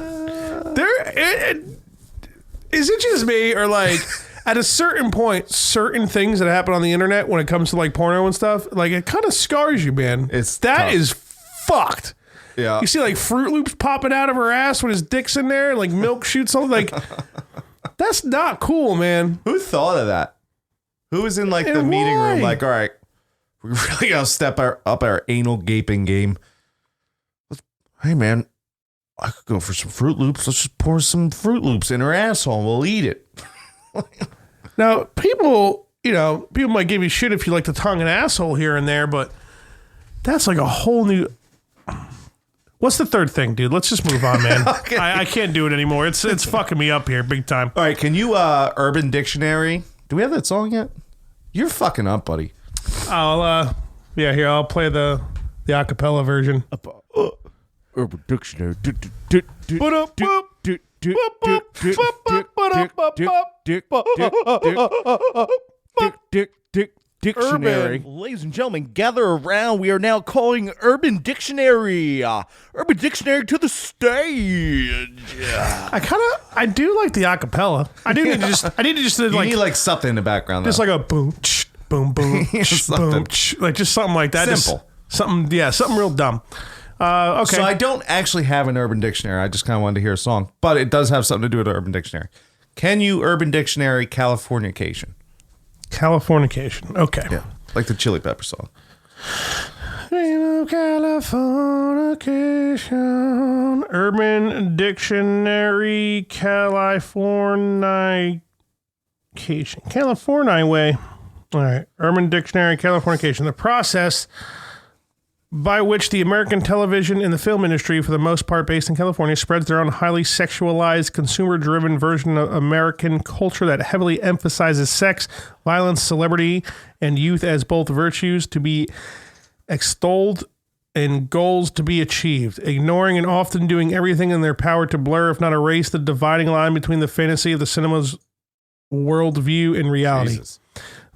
Is it just me, or like at a certain point, certain things that happen on the internet when it comes to like porno and stuff, like it kind of scars you, man. That is fucked. Yeah. You see like Fruit Loops popping out of her ass when his dick's in there, like milk shoots something. Like, that's not cool, man. Who thought of that? Who was in like the meeting room like, all right, we really gotta step up our anal gaping game. Hey, man, I could go for some Fruit Loops. Let's just pour some Fruit Loops in her asshole and we'll eat it. Now, people might give you shit if you like to tongue an asshole here and there, but that's like a whole new... What's the third thing, dude? Let's just move on, man. Okay. I can't do it anymore. It's fucking me up here big time. All right, can you Urban Dictionary? Do we have that song yet? You're fucking up, buddy. I'll play the acapella version. Urban Dictionary. Dictionary. Ladies and gentlemen, gather around. We are now calling Urban Dictionary. Urban Dictionary to the stage. I do like the acapella. I need to just you need like something in the background. Just though. like a boom, boom, boom, boom, like just something like that. Simple. Something real dumb. Okay. So I don't actually have an Urban Dictionary. I just kind of wanted to hear a song, but it does have something to do with Urban Dictionary. Can you Urban Dictionary Californication? Californication. Okay. Yeah. Like the Chili Pepper song. Californication. Urban Dictionary Californication. California way. All right. Urban Dictionary Californication. The process by which the American television and the film industry, for the most part based in California, spreads their own highly sexualized, consumer-driven version of American culture that heavily emphasizes sex, violence, celebrity, and youth as both virtues to be extolled and goals to be achieved, ignoring and often doing everything in their power to blur, if not erase, the dividing line between the fantasy of the cinema's worldview and reality. Jesus.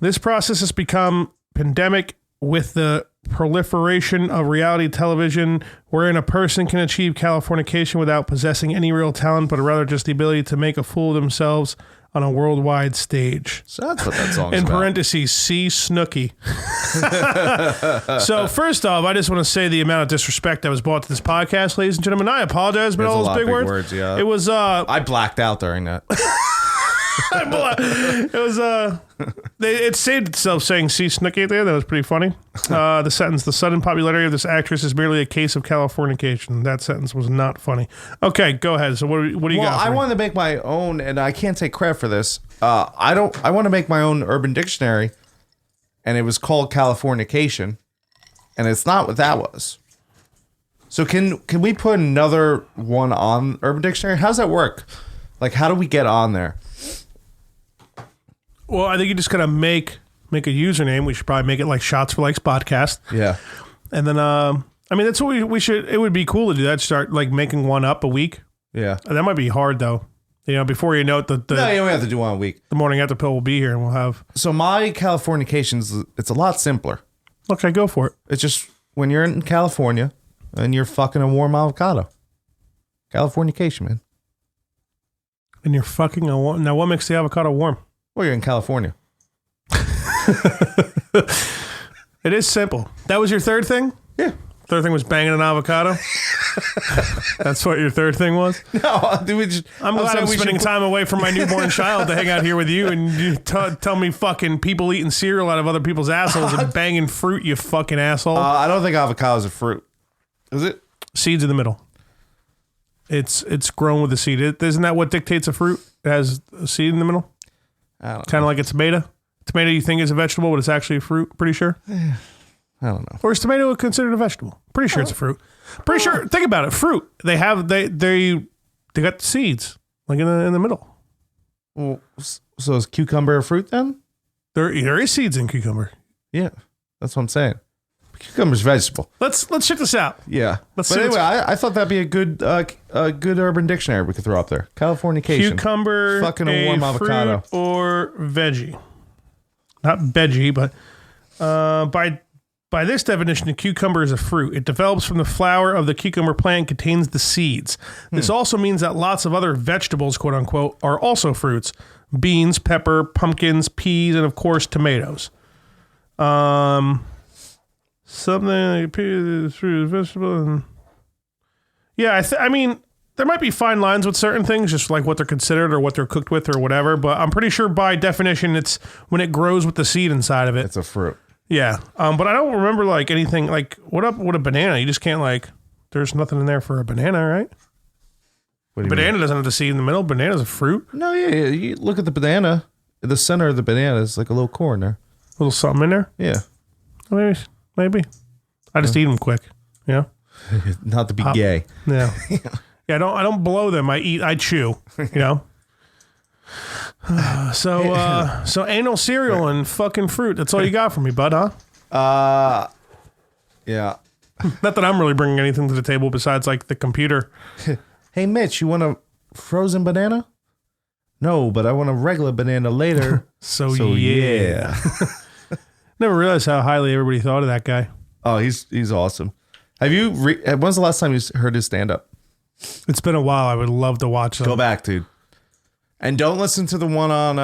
This process has become pandemic with the proliferation of reality television, wherein a person can achieve Californication without possessing any real talent, but rather just the ability to make a fool of themselves on a worldwide stage. So that's what that song is in about. parentheses, see Snooki. So first off, I just want to say the amount of disrespect that was brought to this podcast, ladies and gentlemen. I apologize for all those big words. Yeah. It was I blacked out during that. It was it saved itself saying "see Snooki" there. That was pretty funny. The sentence: "The sudden popularity of this actress is merely a case of Californication." That sentence was not funny. Okay, go ahead. So what do you got? Well, I wanted to make my own, and I can't take credit for this. I want to make my own Urban Dictionary, and it was called Californication, and it's not what that was. So can we put another one on Urban Dictionary? How does that work? Like, how do we get on there? Well, I think you just gotta make a username. We should probably make it like Shots for Likes Podcast. Yeah. And then, that's what we should. It would be cool to do that. Start like making one up a week. Yeah. That might be hard though. Before you know it, no, you don't have to do one a week. The morning after pill will be here, and we'll have. So my Californications, it's a lot simpler. Okay, go for it. It's just when you're in California and you're fucking a warm avocado. Californication, man. And you're fucking now. What makes the avocado warm? Well, you're in California. It is simple. That was your third thing? Yeah. Third thing was banging an avocado. That's what your third thing was? No, I'm glad I'm spending time away from my newborn child to hang out here with you, and you tell me fucking people eating cereal out of other people's assholes and banging fruit, you fucking asshole. I don't think avocado's a fruit. Is it? Seeds in the middle. it's grown with a seed. Isn't that what dictates a fruit? It has a seed in the middle? I don't Kind of like a tomato? Tomato you think is a vegetable, but it's actually a fruit, pretty sure? I don't know. Or is tomato considered a vegetable? Pretty sure it's a fruit. Pretty sure, think about it, fruit. They got the seeds, like in the middle. Well, so is cucumber a fruit then? There is seeds in cucumber. Yeah, that's what I'm saying. Cucumber's vegetable. Let's check this out. Yeah. Let's but see anyway, I thought that'd be a good Urban Dictionary we could throw up there. Californication. Cucumber, Fucking a warm avocado. fruit or veggie. Not veggie, but by this definition, a cucumber is a fruit. It develops from the flower of the cucumber plant, contains the seeds. This also means that lots of other vegetables, quote unquote, are also fruits. Beans, pepper, pumpkins, peas, and of course, tomatoes. Something like fruit, vegetable, and yeah, I mean, there might be fine lines with certain things, just like what they're considered or what they're cooked with or whatever. But I'm pretty sure by definition, it's when it grows with the seed inside of it. It's a fruit. Yeah, but I don't remember like anything like what up with a banana. You just can't like. There's nothing in there for a banana, right? What do you Banana mean? doesn't have the seed in the middle. Banana's a fruit. No, yeah. You look at the banana. The center of the banana is like a little corn there. A little something in there. Yeah. Maybe. I just eat them quick. Yeah. Not to be gay. Yeah. Yeah. I don't blow them. I chew. You know. So anal cereal and fucking fruit. That's all you got for me, bud, huh? Yeah. Not that I'm really bringing anything to the table besides like the computer. Hey, Mitch, you want a frozen banana? No, but I want a regular banana later. So yeah. Never realized how highly everybody thought of that guy. Oh, he's awesome. Have you? When's the last time you heard his stand up? It's been a while. I would love to watch them. Go back, dude. And don't listen to the one on.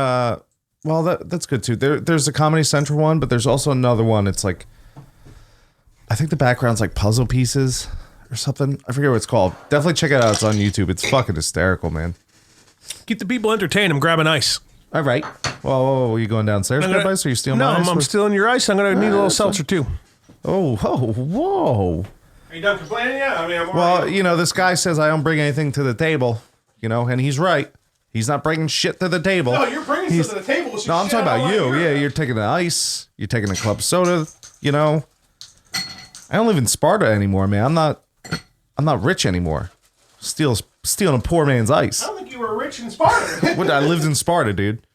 Well, that's good too. There's a Comedy Central one, but there's also another one. It's like, I think the background's like puzzle pieces or something. I forget what it's called. Definitely check it out. It's on YouTube. It's fucking hysterical, man. Keep the people entertained. I'm grabbing ice. All right. Whoa, are you going downstairs to grab ice, or are you stealing No, my ice? I'm stealing your ice. I'm going to need a little seltzer too. Whoa. Are you done complaining yet? I mean, Well, you know, this guy says I don't bring anything to the table, you know, and he's right. He's not bringing shit to the table. No, you're bringing stuff to the table. No, I'm talking about you. Yeah, you're taking the ice. You're taking the club soda, you know. I don't live in Sparta anymore, man. I'm not rich anymore. Stealing a poor man's ice. I don't think you were rich in Sparta. What? I lived in Sparta, dude.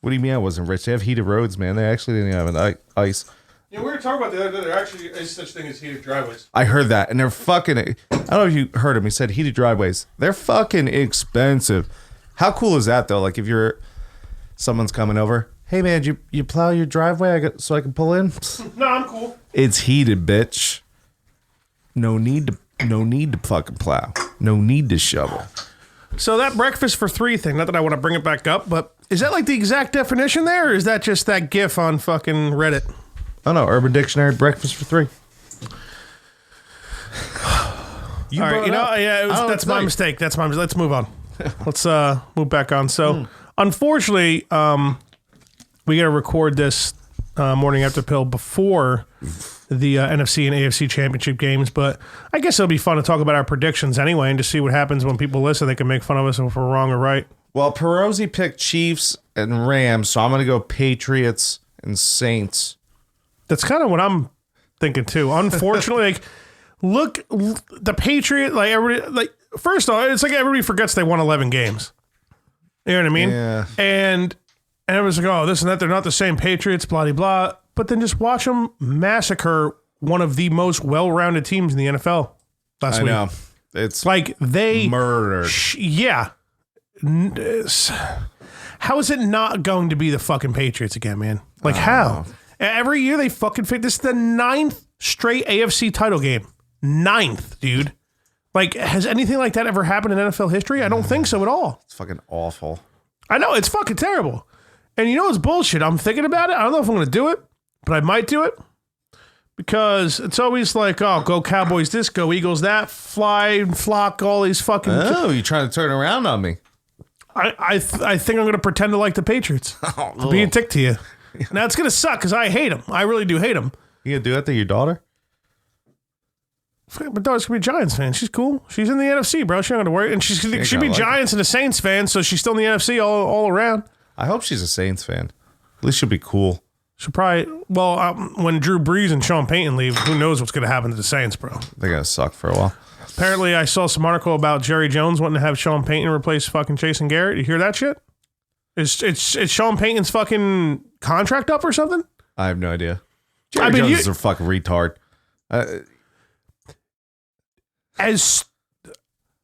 What do you mean I wasn't rich? They have heated roads, man. They actually didn't have an ice. Yeah, we were talking about the other day. There actually is such thing as heated driveways. I heard that, and they're fucking. I don't know if you heard him. He said heated driveways. They're fucking expensive. How cool is that though? Like if someone's coming over. Hey man, you plow your driveway so I can pull in? No, I'm cool. It's heated, bitch. No need to fucking plow. No need to shovel. So that breakfast for three thing, not that I want to bring it back up, but is that like the exact definition there, or is that just that GIF on fucking Reddit? Oh no, Urban Dictionary, breakfast for three. All right, that's my mistake. That's my mistake. Let's move on. Let's move back on. So, unfortunately, we got to record this morning after pill before the NFC and AFC championship games, but I guess it'll be fun to talk about our predictions anyway and to see what happens when people listen. They can make fun of us if we're wrong or right. Well, Perosi picked Chiefs and Rams, so I'm going to go Patriots and Saints. That's kind of what I'm thinking too. Unfortunately, look, the Patriot, like everybody, like first off, it's like everybody forgets they won 11 games. You know what I mean? Yeah. And everyone's like, oh, this and that, they're not the same Patriots, blah, blah, blah. But then just watch them massacre one of the most well-rounded teams in the NFL last week. I know. It's like they murdered. Yeah. How is it not going to be the fucking Patriots again, man? Like how? Every year they fucking fit. This is the 9th straight AFC title game. 9th, dude. Like, has anything like that ever happened in NFL history? I don't think so at all. It's fucking awful. I know, it's fucking terrible. And you know what's bullshit? I'm thinking about it. I don't know if I'm going to do it, but I might do it. Because it's always like, oh, go Cowboys this, go Eagles that, fly and flock, all these fucking... Oh, you're trying to turn around on me. I think I'm going to pretend to like the Patriots. Be a dick to you. Now, it's going to suck because I hate them. I really do hate them. You going to do that to your daughter? But no, it's gonna be a Giants fan. She's cool. She's in the NFC, bro. She don't have to worry. And she'd be Giants and a Saints fan, so she's still in the NFC all around. I hope she's a Saints fan. At least she'll be cool. She'll probably, when Drew Brees and Sean Payton leave, who knows what's gonna happen to the Saints, bro? They're gonna suck for a while. Apparently, I saw some article about Jerry Jones wanting to have Sean Payton replace fucking Jason Garrett. You hear that shit? Is Sean Payton's fucking contract up or something? I have no idea. Jerry Jones is a fucking retard.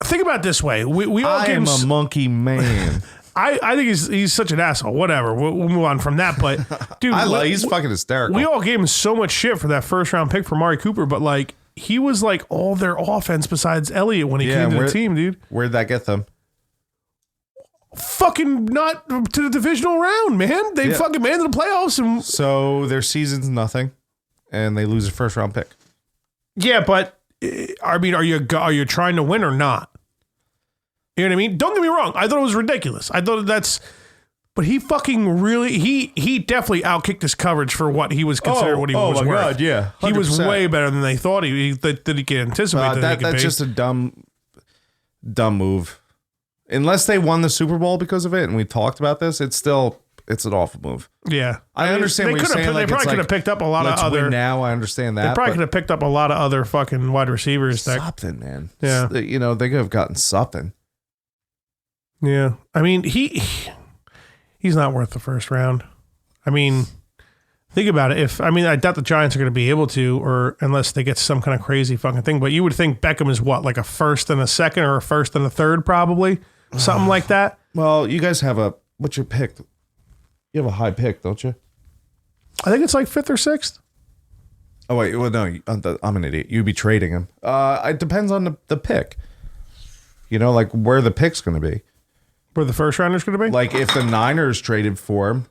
Think about it this way. We all I am a monkey man. I think he's such an asshole. Whatever. We'll move on from that. But dude, he's fucking hysterical. We all gave him so much shit for that first round pick for Amari Cooper, but like he was like all their offense besides Elliott when he came to the team, dude. Where'd that get them? Fucking not to the divisional round, man. They fucking made it to the playoffs, and so their season's nothing, and they lose a first round pick. Yeah, but I mean, are you trying to win or not? You know what I mean? Don't get me wrong. I thought it was ridiculous. I thought but he fuche definitely outkicked his coverage for what he was considered what he was worth. Oh my God, yeah. 100%. He was way better than they thought that he could anticipate that he could that's be. just a dumb move. Unless they won the Super Bowl because of it, and we talked about this, it's an awful move. Yeah. I understand what you're saying. They probably could have picked up a lot of other. Win now, I understand that. They probably could have picked up a lot of other fucking wide receivers. Something, man. Yeah. They could have gotten something. Yeah. I mean, he's not worth the first round. I mean, think about it. I doubt the Giants are going to be able to, or unless they get some kind of crazy fucking thing. But you would think Beckham is what, like a first and a second, or a first and a third, probably something like that. Well, you guys have what's your pick? You have a high pick, don't you? I think it's like fifth or sixth. Oh wait, well no, I'm an idiot. You'd be trading him. It depends on the pick. Like where the pick's going to be. Where the first rounder's going to be? Like if the Niners traded for him.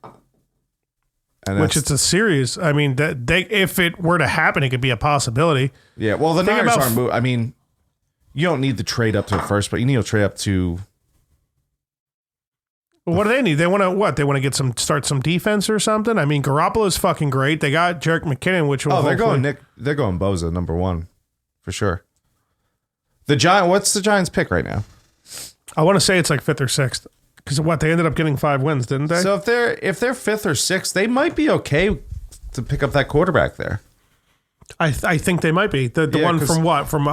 Which it's a series. I mean, if it were to happen, it could be a possibility. Yeah, well, the Niners aren't moving. I mean, you don't need to trade up to the first, but you need to trade up to... Well, what do they need? They want to what? They want to start some defense or something? I mean, Garoppolo's fucking great. They got Jerick McKinnon, which will they're going Bosa, number one, for sure. What's the Giants' pick right now? I want to say it's like fifth or sixth. Because they ended up getting 5 wins, didn't they? So if they're fifth or sixth, they might be okay to pick up that quarterback there. I think they might be. The one from what? From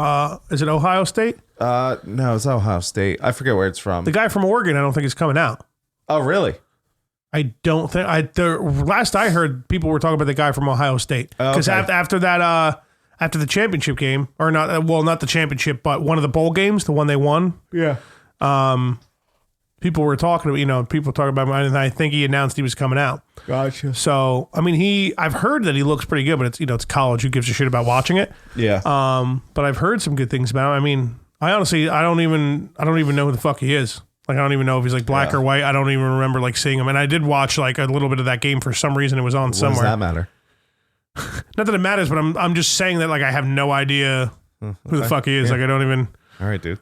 is it Ohio State? No, it's Ohio State. I forget where it's from. The guy from Oregon, I don't think is coming out. Oh, really? I don't think. The last I heard, people were talking about the guy from Ohio State. Because after that, after the championship game, or not? Well, not the championship, but one of the bowl games, the one they won. Yeah. People were talking about, people talking about him, and I think he announced he was coming out. Gotcha. So, I mean, I've heard that he looks pretty good, but it's, it's college. Who gives a shit about watching it? Yeah. But I've heard some good things about him. I mean, I honestly, I don't even know who the fuck he is. Like, I don't even know if he's like black or white. I don't even remember like seeing him. And I did watch like a little bit of that game for some reason. It was on somewhere. What does that matter? Not that it matters, but I'm just saying that like I have no idea who the fuck he is. Yeah. Like I don't even. All right, dude.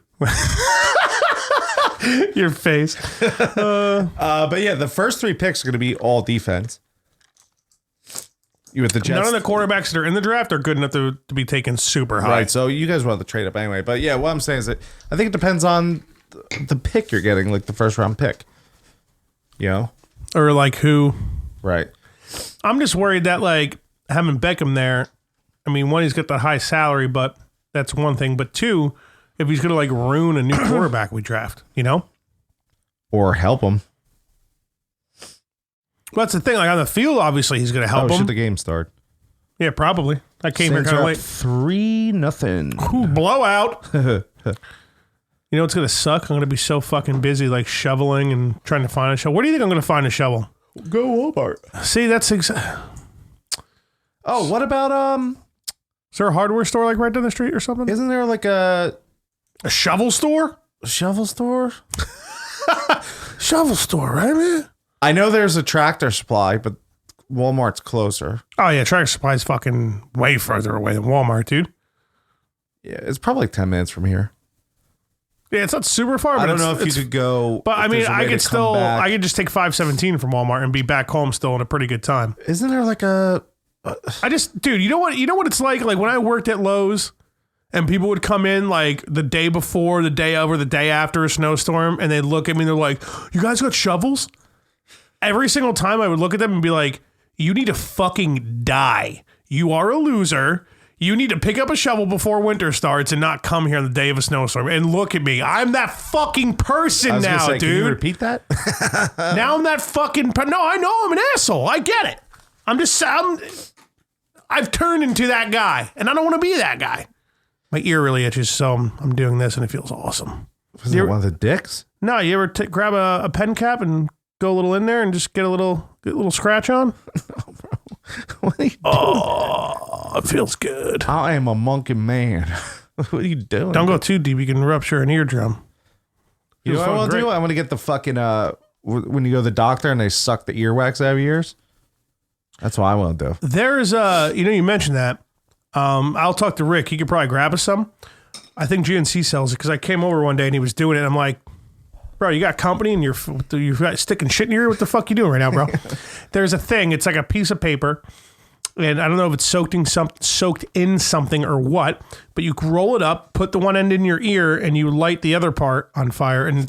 Your face. But yeah, the first 3 picks are going to be all defense. You with the Jets. None of the quarterbacks that are in the draft are good enough to be taken super high. Right. So you guys want to trade up anyway. But yeah, what I'm saying is that I think it depends on the pick you're getting, like the first round pick. Or like who? Right. I'm just worried that like having Beckham there. I mean, one, he's got the high salary, but that's one thing. But 2, if he's going to like ruin a new quarterback we draft, Or help him. Well, that's the thing. Like on the field, obviously he's going to help him. Should the game start? Yeah, probably. I came here kind of late. 3-0. Ooh, blowout. You know what's going to suck? I'm going to be so fucking busy like shoveling and trying to find a shovel. Where do you think I'm going to find a shovel? Go Walmart. See, that's Oh, what about is there a hardware store like right down the street or something? Isn't there like a shovel store? A shovel store? Shovel store, right, man? I know there's a Tractor Supply, but Walmart's closer. Oh yeah, Tractor Supply is fucking way further away than Walmart, dude. Yeah, it's probably like 10 minutes from here. Yeah, it's not super far. But I don't know if you could go. But I mean, I could just take 517 from Walmart and be back home still in a pretty good time. Isn't there like a? Dude, you know what it's like? Like when I worked at Lowe's And people would come in like the day before, the day of, or the day after a snowstorm, and they'd look at me and they're like, "You guys got shovels?" Every single time I would look at them and be like, "You need to fucking die. You are a loser. You need to pick up a shovel before winter starts and not come here on the day of a snowstorm." And look at me. I'm that fucking person now, dude. Can you repeat that? Now I'm that fucking... No, I know I'm an asshole. I get it. I've turned into that guy, and I don't want to be that guy. My ear really itches, so I'm doing this, and it feels awesome. Was it one of the dicks? No, you ever grab a pen cap and go a little in there and just get a little scratch on? No, bro. What are you doing? Oh, it feels good. I am a monkey man. What are you doing? Don't go too deep. You can rupture an eardrum. You know what I want to do? I want to get the fucking, when you go to the doctor and they suck the earwax out of your ears. That's what I want to do. There's, you mentioned that. I'll talk to Rick. He could probably grab us some. I think GNC sells it because I came over one day and he was doing it. And I'm like, bro, you got company and you've got sticking shit in your ear? What the fuck you doing right now, bro? There's a thing. It's like a piece of paper. And I don't know if it's soaked in something or what, but you roll it up, put the one end in your ear, and you light the other part on fire. And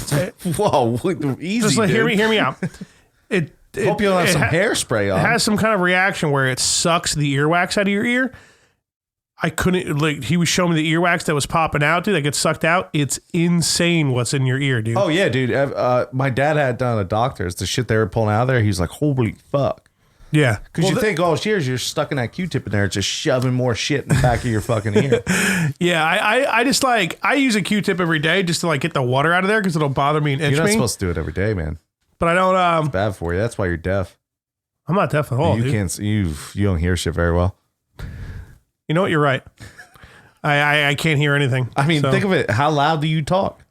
whoa, easy, just like, dude. hear me out. Hope you don't have some hairspray on. It has some kind of reaction where it sucks the earwax out of your ear. I couldn't, like, he was showing me the earwax that was popping out, dude, that gets sucked out. It's insane what's in your ear, dude. Oh, yeah, dude. My dad had done a doctor's. The shit they were pulling out of there, he's like, holy fuck. Yeah. Because you think, oh, cheers, you're stuck in that Q-tip in there, just shoving more shit in the back of your fucking ear. Yeah, I just like, I use a Q-tip every day just to like get the water out of there because it'll bother me and itch me. You're not supposed to do it every day, man. But I don't, it's bad for you. That's why you're deaf. I'm not deaf at all, You dude. can't, you don't hear shit very well. You know what? You're right. I can't hear anything. I mean, think of it. How loud do you talk?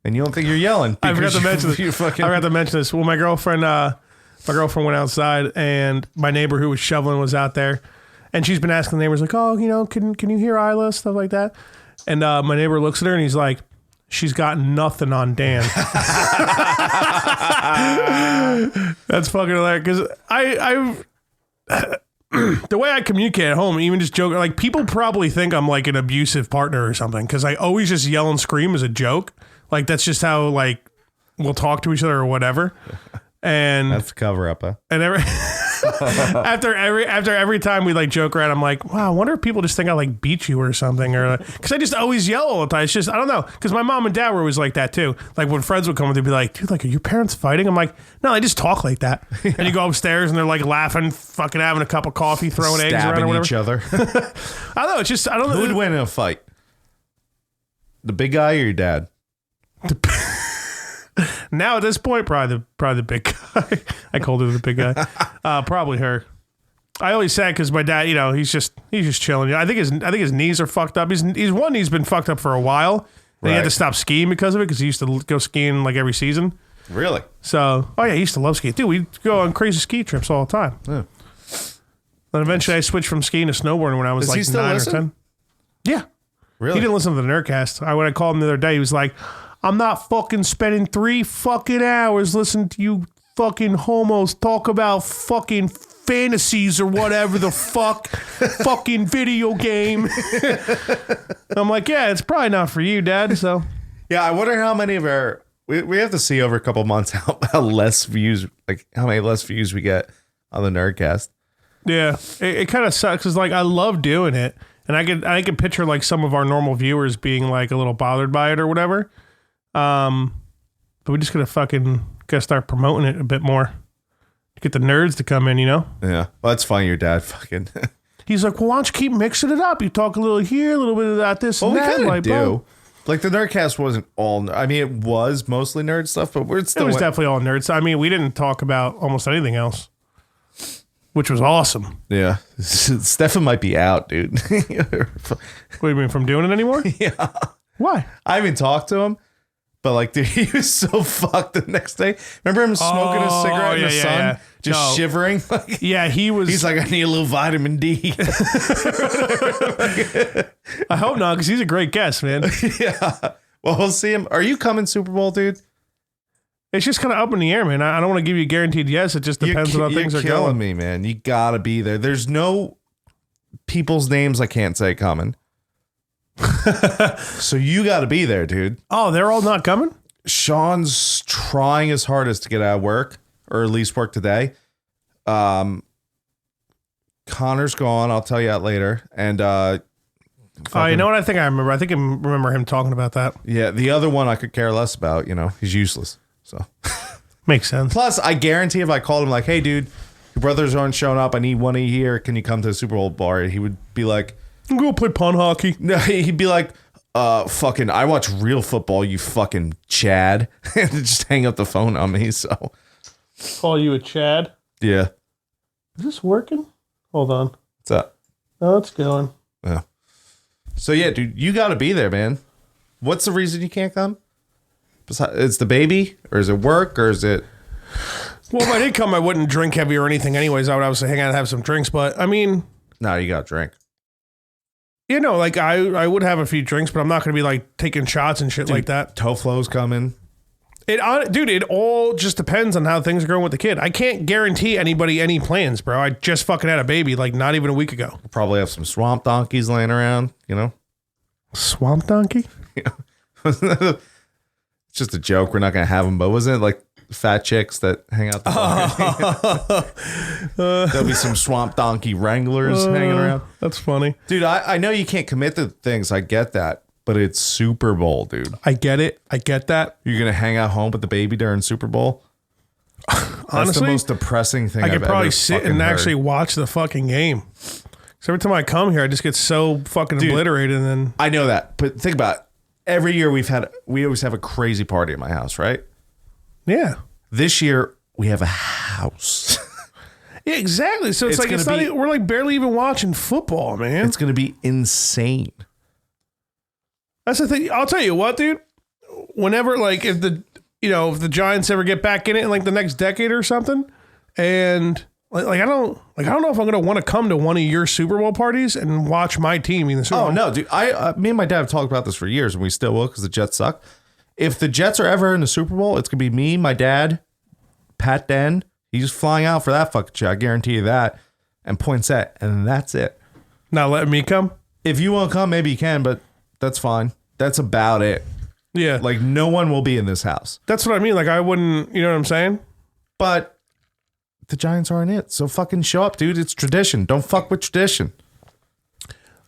And you don't think you're yelling. I forgot to mention this. I forgot to mention this. Well, my girlfriend went outside, and my neighbor who was shoveling was out there, and she's been asking the neighbors like, "Oh, can you hear Isla?" Stuff like that. And my neighbor looks at her and he's like, "She's got nothing on Dan." That's fucking hilarious because I the way I communicate at home, even just joke, like people probably think I'm like an abusive partner or something because I always just yell and scream as a joke. Like that's just how like we'll talk to each other or whatever. And that's cover up, huh? And after every time we like joke around, I'm like, wow, I wonder if people just think I like beat you or something, or because I just always yell all the time. It's just I don't know, because my mom and dad were always like that too. Like when friends would come, they'd be like, dude, like are your parents fighting? I'm like, no, they just talk like that. And you go upstairs and they're like laughing, fucking having a cup of coffee, throwing eggs around or whatever. Each other. I don't know. It's just I don't know. Who would win in a fight? The big guy or your dad? Now at this point, probably the big guy. I called her the big guy. Probably her. I always say because my dad, he's just chilling. I think his knees are fucked up. His one knee's been fucked up for a while. And he had to stop skiing because of it because he used to go skiing like every season. Really? So, he used to love skiing. Dude, we'd go on crazy ski trips all the time. Yeah. Then eventually I switched from skiing to snowboarding when I was like 9 or 10. Yeah. Really? He didn't listen to the Nerdcast. When I called him the other day, he was like, I'm not fucking spending 3 fucking hours listening to you fucking homos talk about fucking fantasies or whatever the fuck fucking video game. I'm like, yeah, it's probably not for you, Dad. So yeah, I wonder how many of our we have to see over a couple months how less views, like how many less views we get on the Nerdcast. Yeah, it kind of sucks because like I love doing it, and I can picture like some of our normal viewers being like a little bothered by it or whatever. But we just gotta start promoting it a bit more. Get the nerds to come in, Yeah. Well, that's funny. Your dad fucking. He's like, well, why don't you keep mixing it up? You talk a little here, a little bit of that, this, and We that. kind Like, of do. Like the Nerdcast wasn't all. I mean, it was mostly nerd stuff, but we're still. It was definitely all nerds. I mean, we didn't talk about almost anything else, which was awesome. Yeah, Stefan might be out, dude. What do you mean, from doing it anymore? Yeah. Why? I haven't talked to him. But like, dude, he was so fucked the next day. Remember him smoking a cigarette in the sun, just shivering? Yeah, he was. He's like, I need a little vitamin D. I hope not, because he's a great guest, man. Yeah. Well, we'll see him. Are you coming Super Bowl, dude? It's just kind of up in the air, man. I don't want to give you a guaranteed yes. It just depends on how things are You're killing going. me, man. You gotta be there. There's no people's names I can't say coming. So you got to be there, dude. Oh, they're all not coming? Sean's trying his hardest to get out of work, or at least work today. Connor's gone. I'll tell you that later. And you know what? I think I remember. I think I remember him talking about that. yeah, the other one I could care less about. You know, he's useless. So makes sense. Plus, I guarantee if I called him like, "Hey, dude, your brothers aren't showing up. I need one a year. Can you come to the Super Bowl bar?" He would be like, I'm going to play pond hockey. "No." He'd be like, fucking, I watch real football. You fucking Chad," and just hang up the phone on me. So Call you a Chad. yeah, Is this working? Hold on. what's up? Oh, it's going. Yeah. So yeah, dude, you got to be there, man. What's the reason you can't come? It's the baby, or is it work, or is it? Well, if I did come, I wouldn't drink heavy or anything. Anyways, I would obviously hang out and have some drinks. But I mean, No, you got to drink. you know, like I would have a few drinks, but I'm not going to be like taking shots and shit like that. Toflo's coming. Dude, it all just depends on how things are going with the kid. I can't guarantee anybody any plans, bro. I just fucking had a baby like not even a week ago. We'll probably have some swamp donkeys laying around, you know? Swamp donkey? It's just a joke. We're not going to have them, but wasn't it like fat chicks that hang out the There'll be some swamp donkey wranglers hanging around. That's funny. Dude, I know you can't commit to things. I get that. But it's Super Bowl, dude. I get it. I get that. You're going to hang out home with the baby during Super Bowl? That's Honestly, the most depressing thing I I've could probably ever sit fucking and heard. actually watch the fucking game. So every time I come here, I just get so fucking obliterated. And then I know that, but think about it. Every year we always have a crazy party at my house, right? yeah. This year we have a house. Yeah, exactly. So it's like gonna be- we're like barely even watching football, man. It's going to be insane. That's the thing. I'll tell you what, dude. Whenever, like, if the Giants ever get back in it in like the next decade or something, and I don't know if I'm gonna want to come to one of your Super Bowl parties and watch my team in the Super Bowl. Oh no, dude! Me and my dad have talked about this for years, and we still will because the Jets suck. If the Jets are ever in the Super Bowl, it's gonna be me, my dad, Pat Den. He's flying out for that fucking shit. I guarantee you that. And Poinsett, and that's it. Not letting me come. If you won't come, maybe you can, but that's fine. That's about it. Yeah, Like no one will be in this house. that's what I mean. Like I wouldn't. You know what I'm saying? But the Giants aren't it. So fucking show up, dude. It's tradition. Don't fuck with tradition.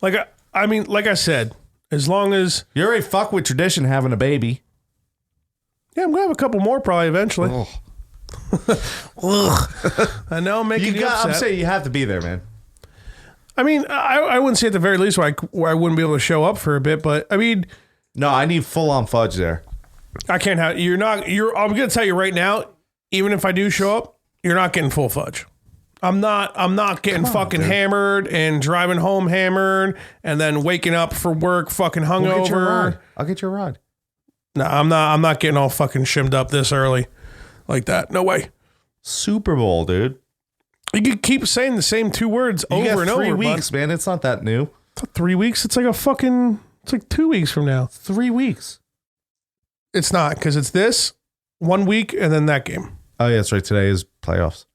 Like I mean, like I said, as long as You already fuck with tradition having a baby. I'm gonna have a couple more probably eventually. I know I'm making you upset. I'm saying you have to be there, man. I mean, I wouldn't say at the very least where I wouldn't be able to show up for a bit, but I mean, No, I need full on fudge there. I can't have I'm gonna tell you right now, even if I do show up, you're not getting full fudge. I'm not getting fucking hammered and driving home hammered and then waking up for work fucking hungover. I'll get you a ride. No, I'm not getting all fucking shimmed up this early like that. No way. Super Bowl, dude. You could keep saying the same two words You over got and 3 over. weeks, man. It's not that new. It's not 3 weeks. It's like it's like 2 weeks from now. 3 weeks. It's not, because it's this 1 week and then that game. Oh yeah, that's right. Today is playoffs.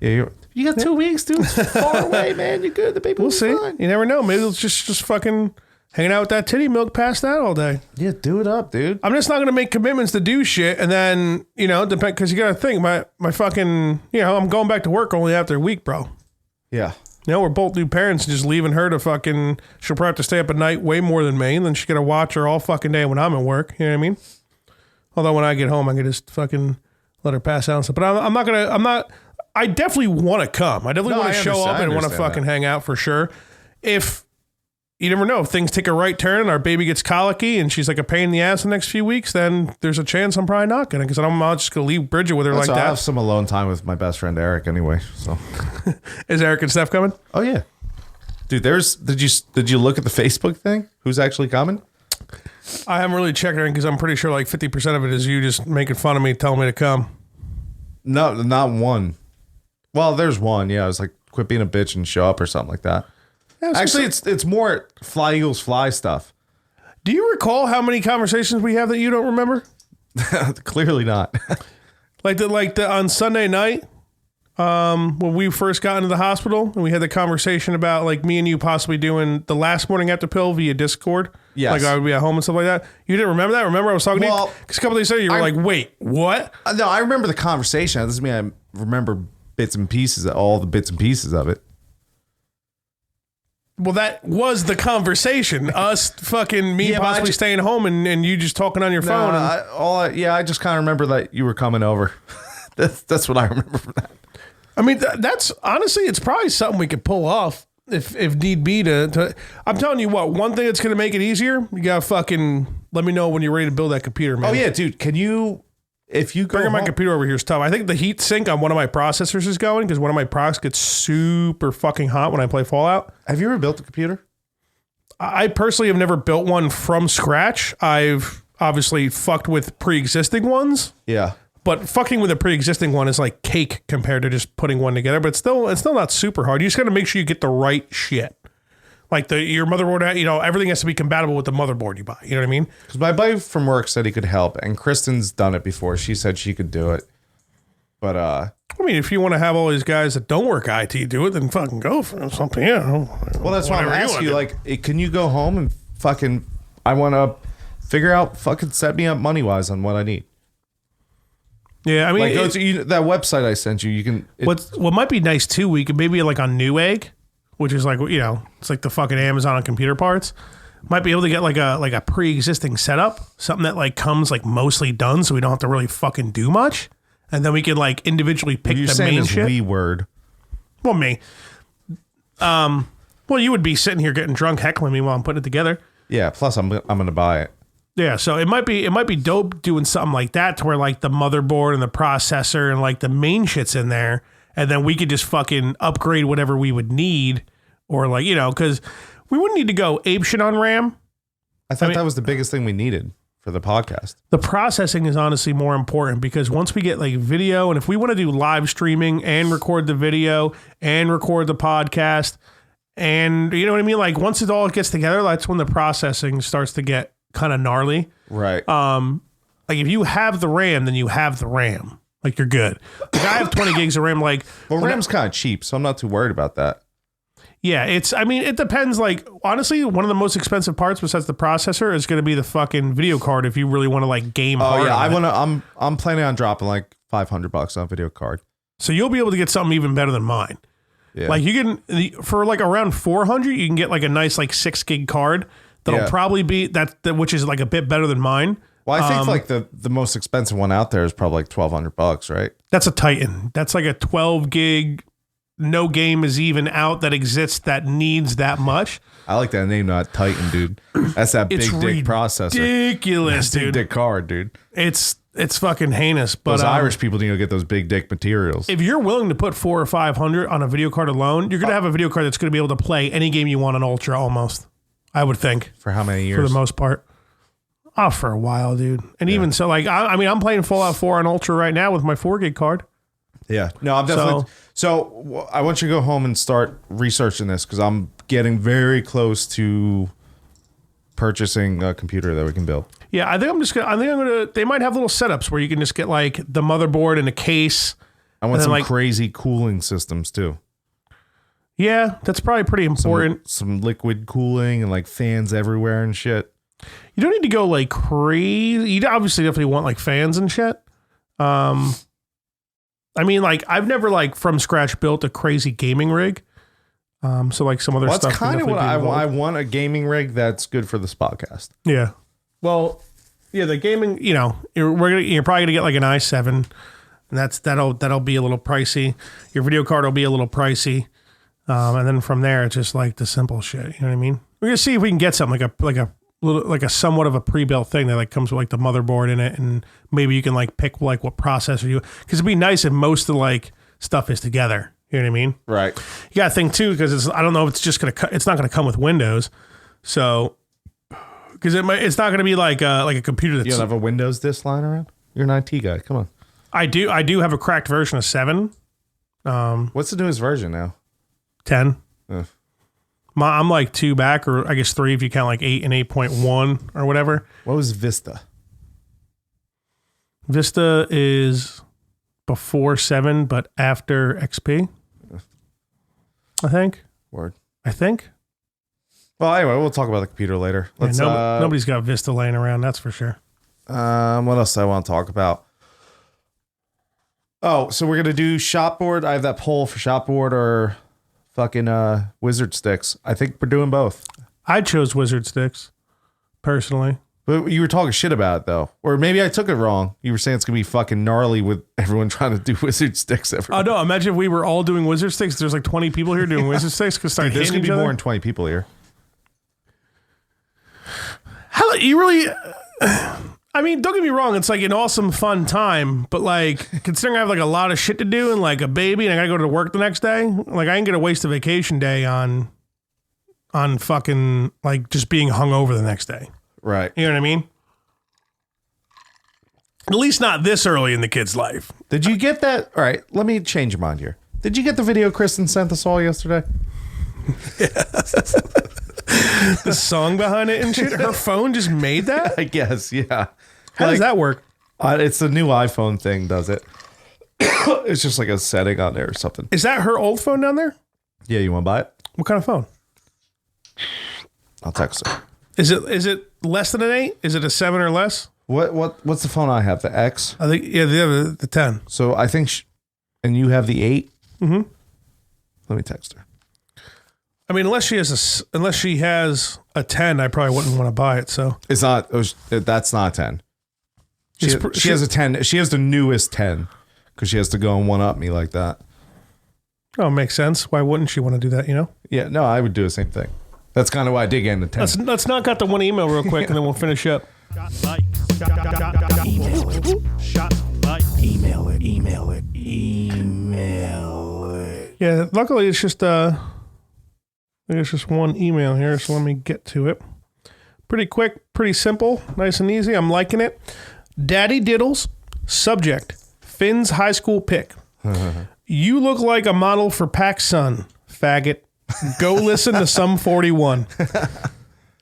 Yeah, you got 2 weeks, dude. It's far away, man. You're good. The baby We'll will be see. fine. You never know. Maybe it's just fucking hanging out with that titty milk past that all day. Yeah, do it up, dude. I'm just not going to make commitments to do shit and then, depend, because you got to think, my fucking, I'm going back to work only after a week, bro. Yeah. We're both new parents and just leaving her to fucking, she'll probably have to stay up at night way more than me, and then she's going to watch her all fucking day when I'm at work. You know what I mean? Although when I get home, I can just fucking let her pass out and stuff. But I definitely want to come. I definitely want to show up and want to fucking hang out for sure. If, you never know, if things take a right turn and our baby gets colicky and she's like a pain in the ass the next few weeks, then there's a chance I'm probably not going to, because I'm not just going to leave Bridget with her like I that. have some alone time with my best friend Eric anyway. So, Is Eric and Steph coming? oh yeah, dude. Did you look at the Facebook thing? Who's actually coming? I haven't really checked it because I'm pretty sure like 50% of it is you just making fun of me, telling me to come. No, not one. Well, there's one. Yeah, I was like, quit being a bitch and show up or something like that. Yeah, Actually, it's more fly Eagles fly stuff. Do you recall how many conversations we have that you don't remember? Clearly not. Like the on Sunday night, when we first got into the hospital and we had the conversation about like me and you possibly doing the last morning after pill via Discord. Yes. Like I would be at home and stuff like that. You didn't remember that? Remember I was talking to you? Because a couple days later you were like, wait, what? No, I remember the conversation. That doesn't mean I remember bits and pieces, all the bits and pieces of it. Well, that was the conversation. Us fucking me possibly staying home and you just talking on your phone. I just kind of remember that you were coming over. That's what I remember from that. I mean, that's honestly, it's probably something we could pull off if need be to. I'm telling you what, one thing that's going to make it easier, you got to fucking let me know when you're ready to build that computer, man. Oh, yeah, dude. Can you, if you go bringing my computer over here is tough. I think the heat sink on one of my processors is going because one of my procs gets super fucking hot when I play Fallout. Have you ever built a computer? I personally have never built one from scratch. I've obviously fucked with pre-existing ones. Yeah. But fucking with a pre-existing one is like cake compared to just putting one together. But it's still not super hard. You just got to make sure you get the right shit. Like your motherboard, everything has to be compatible with the motherboard you buy. You know what I mean? Because my buddy from work said he could help, and Kristen's done it before. She said she could do it. But I mean, if you want to have all these guys that don't work IT do it, then fucking go for something. Yeah. Well, that's why I'm asking you. Like, can you go home and fucking? I want to figure out fucking set me up money wise on what I need. Yeah, I mean, like go to that website I sent you. You can. What might be nice too, we could maybe like on Newegg, which is like it's like the fucking Amazon on computer parts. Might be able to get like a pre-existing setup, something that like comes like mostly done, so we don't have to really fucking do much, and then we could like individually pick the main shit. We word. Well, me. Well, you would be sitting here getting drunk heckling me while I'm putting it together. Yeah. Plus, I'm gonna buy it. Yeah, so it might be dope doing something like that to where like the motherboard and the processor and like the main shit's in there, and then we could just fucking upgrade whatever we would need, or like because we wouldn't need to go apeshit on RAM. I thought that was the biggest thing we needed for the podcast. The processing is honestly more important because once we get like video, and if we want to do live streaming and record the video and record the podcast, and you know what I mean, like once it all gets together, that's when the processing starts to get kind of gnarly. Right. Like if you have the RAM, then you have the RAM. Like you're good. Like I have 20 gigs of RAM. Like, well, RAM's kind of cheap, so I'm not too worried about that. Yeah, it depends. Like honestly, one of the most expensive parts besides the processor is going to be the fucking video card if you really want to like game hard. Oh yeah, I'm planning on dropping like $500 on a video card. So you'll be able to get something even better than mine. Yeah. Like you can for like around 400, you can get like a nice like 6 gig card. That'll probably be that, which is like a bit better than mine. Well, I think like the most expensive one out there is probably like $1,200, right? That's a Titan. That's like a 12 gig. No game is even out that exists that needs that much. I like that name, not Titan, dude. That's that big dick processor. Ridiculous, dude. Big dick card, dude. It's fucking heinous. But those Irish people need to get those big dick materials. If you're willing to put 400 or 500 on a video card alone, you're gonna have a video card that's gonna be able to play any game you want on Ultra almost. I would think. For how many years? For the most part. Oh, for a while, dude. And even so, like, I mean, I'm playing Fallout 4 on Ultra right now with my 4 gig card. Yeah. No, I'm definitely. So I want you to go home and start researching this because I'm getting very close to purchasing a computer that we can build. Yeah, I'm gonna. They might have little setups where you can just get like the motherboard and a case. I want some crazy cooling systems too. Yeah, that's probably pretty important. Some liquid cooling and like fans everywhere and shit. You don't need to go like crazy. You obviously definitely want like fans and shit. I mean, like I've never like from scratch built a crazy gaming rig. So like some other stuff. That's kind of what I want a gaming rig that's good for this podcast. Yeah. Well, yeah, the gaming. You're probably gonna get like an i7, and that'll be a little pricey. Your video card will be a little pricey. And then from there, it's just like the simple shit. You know what I mean? We're gonna see if we can get something like a somewhat of a pre-built thing that like comes with like the motherboard in it, and maybe you can like pick like what processor you. Because it'd be nice if most of like stuff is together. You know what I mean? Right. You got to think too, because I don't know if it's just it's not gonna come with Windows, so because it's not gonna be like a computer that's. You don't have a Windows disk lying around? You're an IT guy. Come on. I do have a cracked version of 7. What's the newest version now? 10. I'm like 2 back, or I guess 3 if you count like 8 and 8.1 or whatever. What was Vista? Vista is before 7, but after XP. I think. Word. I think. Well, anyway, we'll talk about the computer later. Let's. Nobody's got Vista laying around, that's for sure. What else do I want to talk about? Oh, so we're gonna do shopboard. I have that poll for shopboard or fucking wizard sticks. I think we're doing both. I chose wizard sticks, personally. But you were talking shit about it though, or maybe I took it wrong. You were saying it's gonna be fucking gnarly with everyone trying to do wizard sticks. Oh no! Imagine if we were all doing wizard sticks. There's like 20 people here doing wizard sticks. Cause start there's gonna hitting be each more other. than 20 people here. How you really? I mean, don't get me wrong. It's like an awesome, fun time. But like, considering I have like a lot of shit to do and like a baby, and I gotta go to work the next day. Like, I ain't gonna waste a vacation day on fucking like just being hungover the next day. Right. You know what I mean? At least not this early in the kid's life. Did you get that? All right, let me change your mind here. Did you get the video Kristen sent us all yesterday? The song behind it and shit. Her phone just made that? I guess, yeah. How does that work? It's the new iPhone thing does it. It's just like a setting on there or something. Is that her old phone down there? Yeah, you want to buy it? What kind of phone? I'll text her. Is it less than an 8? Is it a 7 or less? What's the phone I have? The X? I think, yeah, the 10. So I think, and you have the 8? Mm-hmm. Let me text her. I mean, unless she has a 10, I probably wouldn't want to buy it. So it's not. That's not a 10. She has a 10. She has the newest 10 because she has to go and one up me like that. Oh, makes sense. Why wouldn't she want to do that? You know? Yeah. No, I would do the same thing. That's kind of why I did get in the 10. Let's knock out the one email real quick and then we'll finish up. Email it. Yeah. Luckily, it's just there's just one email here, so let me get to it. Pretty quick, pretty simple, nice and easy. I'm liking it. Daddy Diddles, subject, Finn's high school pick. You look like a model for PacSun, faggot. Go listen to Sum 41.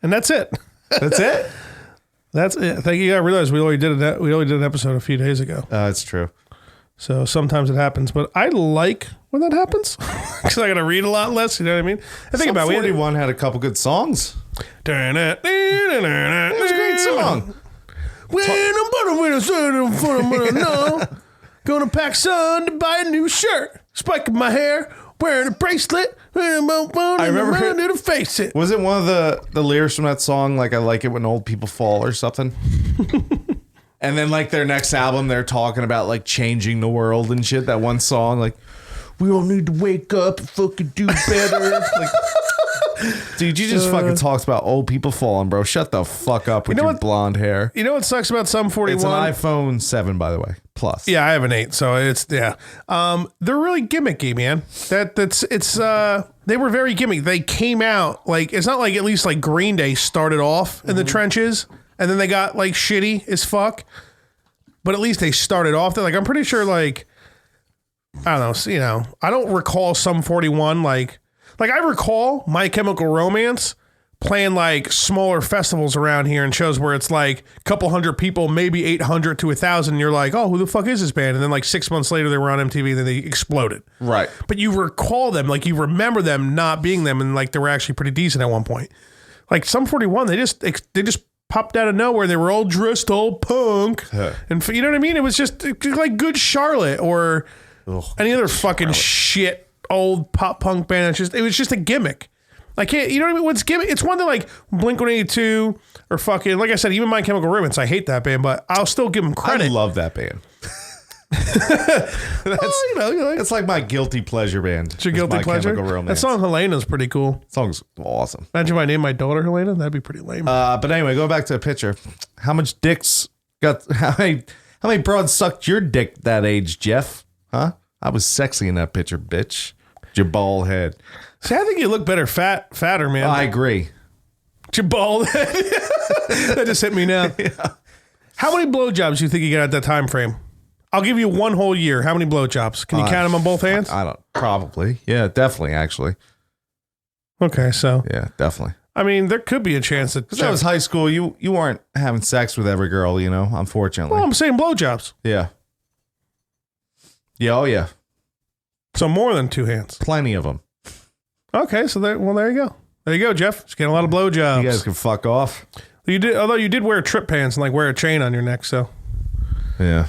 And that's it. That's it? That's it. Thank you. I realized we already did an episode a few days ago. That's true. So sometimes it happens, but I like when that happens because I got to read a lot less. You know what I mean? I think about 41 had a couple good songs. It was a great song. Gonna pack sun to buy a new shirt. Spiking my hair, wearing a bracelet. I remember to face it. Was it one of the lyrics from that song? Like, I like it when old people fall or something. And then like their next album, they're talking about like changing the world and shit. That one song, like, we all need to wake up and fucking do better. Like, dude, you just fucking talked about old people falling, bro. Shut the fuck up with your blonde hair. You know what sucks about Sum 41? It's an iPhone 7, by the way, plus. Yeah, I have an 8, so it's yeah. They're really gimmicky, man. They were very gimmicky. They came out like it's not like at least like Green Day started off in the trenches and then they got like shitty as fuck. But at least they started off there. Like I'm pretty sure like I don't know, you know, I don't recall Sum 41 like I recall My Chemical Romance playing like smaller festivals around here and shows where it's like a couple hundred people, maybe 800 to 1,000. And you're like, oh, who the fuck is this band? And then like 6 months later, they were on MTV and then they exploded. Right. But you recall them, like you remember them not being them, and like they were actually pretty decent at one point. Like Sum 41, they just popped out of nowhere. They were all dressed all punk, and you know what I mean. It was just like Good Charlotte or any other fucking shit old pop punk band. It was just a gimmick. I can't, you know what I mean? What's gimmick? It's one that like Blink-182 or fucking, like I said, even My Chemical Romance. I hate that band, but I'll still give them credit. I love that band. It's like my guilty pleasure band. It's your guilty pleasure? That song Helena's pretty cool. Song's awesome. Imagine if I named my daughter Helena. That'd be pretty lame. But anyway, go back to the picture. How much dicks got, how many broads sucked your dick that age, Jeff? Huh? I was sexy in that picture, bitch. Your bald head. See, I think you look better fatter, man. I agree. Your bald head. That just hit me now. Yeah. How many blowjobs do you think you got at that time frame? I'll give you one whole year. How many blowjobs? Can you count them on both hands? I don't. Probably. Yeah, definitely, actually. Okay, so. Yeah, definitely. I mean, there could be a chance that. Because that was high school. You weren't having sex with every girl, you know, unfortunately. Well, I'm saying blowjobs. Yeah. Yeah, oh yeah. So more than 2 hands. Plenty of them. Okay, so there you go. There you go, Jeff. Just getting a lot of blowjobs. You guys can fuck off. Although you did wear trip pants and like wear a chain on your neck, so. Yeah.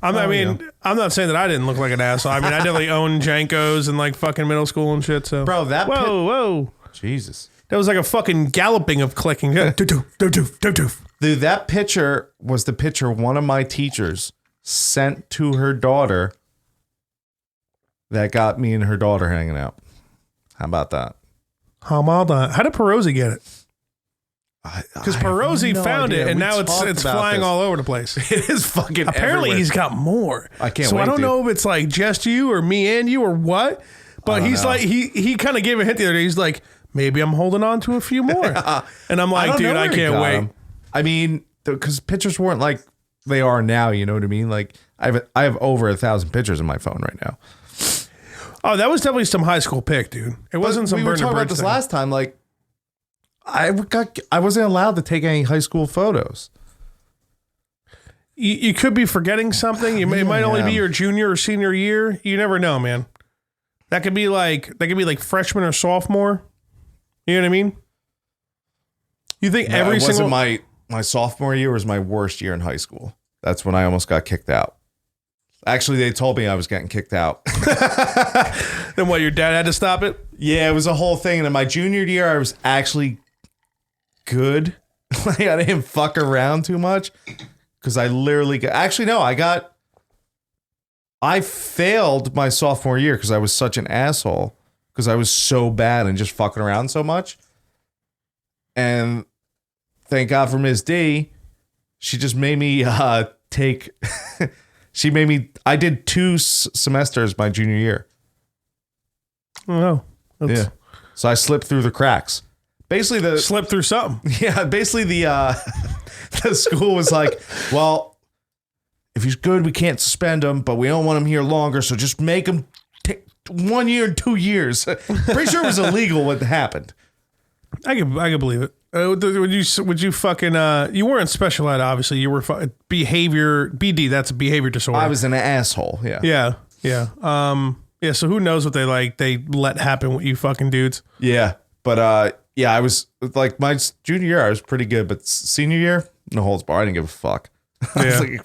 I'm not saying that I didn't look like an asshole. I mean, I definitely owned Jankos in like fucking middle school and shit. So, bro, that whoa, Jesus, that was like a fucking galloping of clicking. Dude, that picture was the picture one of my teachers sent to her daughter. That got me and her daughter hanging out. How about that? How did Perosi get it? Because Perosi found it, and now it's flying all over the place. It is fucking Apparently, everywhere. he's got more. I can't So wait, I don't dude. know if it's like just you or me and you or what, but he's know. like, he kind of gave a hint the other day. He's like, maybe I'm holding on to a few more. And I'm like, dude, I can't wait. Him. I mean, because pictures weren't like they are now, you know what I mean? Like, I have over 1,000 pictures in my phone right now. Oh, that was definitely some high school pic, dude. It wasn't some we were Burn the talking about Bridge this thing. last time. Like, I wasn't allowed to take any high school photos. You could be forgetting something. It might only be your junior or senior year. You never know, man. That could be like freshman or sophomore. You know what I mean? You think every single my sophomore year was my worst year in high school. That's when I almost got kicked out. Actually, they told me I was getting kicked out. Then what? Your dad had to stop it? Yeah, it was a whole thing. And in my junior year, I was actually good. Like, I didn't fuck around too much because I literally I failed my sophomore year because I was such an asshole because I was so bad and just fucking around so much. And thank God for Ms. D. She just made me take... I did 2 semesters my junior year. Oh, Yeah. So I slipped through the cracks. Basically slip through something. Yeah, basically the school was like, well, if he's good, we can't suspend him, but we don't want him here longer, so just make him take 1 year and 2 years. Pretty sure it was illegal what happened. I can believe it. Would you fucking you weren't special ed, obviously. You were behavior BD. That's a behavior disorder. I was an asshole. Yeah. Yeah. Yeah. So who knows what they let happen with you fucking dudes. Yeah. But yeah, I was like my junior year, I was pretty good, but senior year, no holds barred. I didn't give a fuck. Yeah.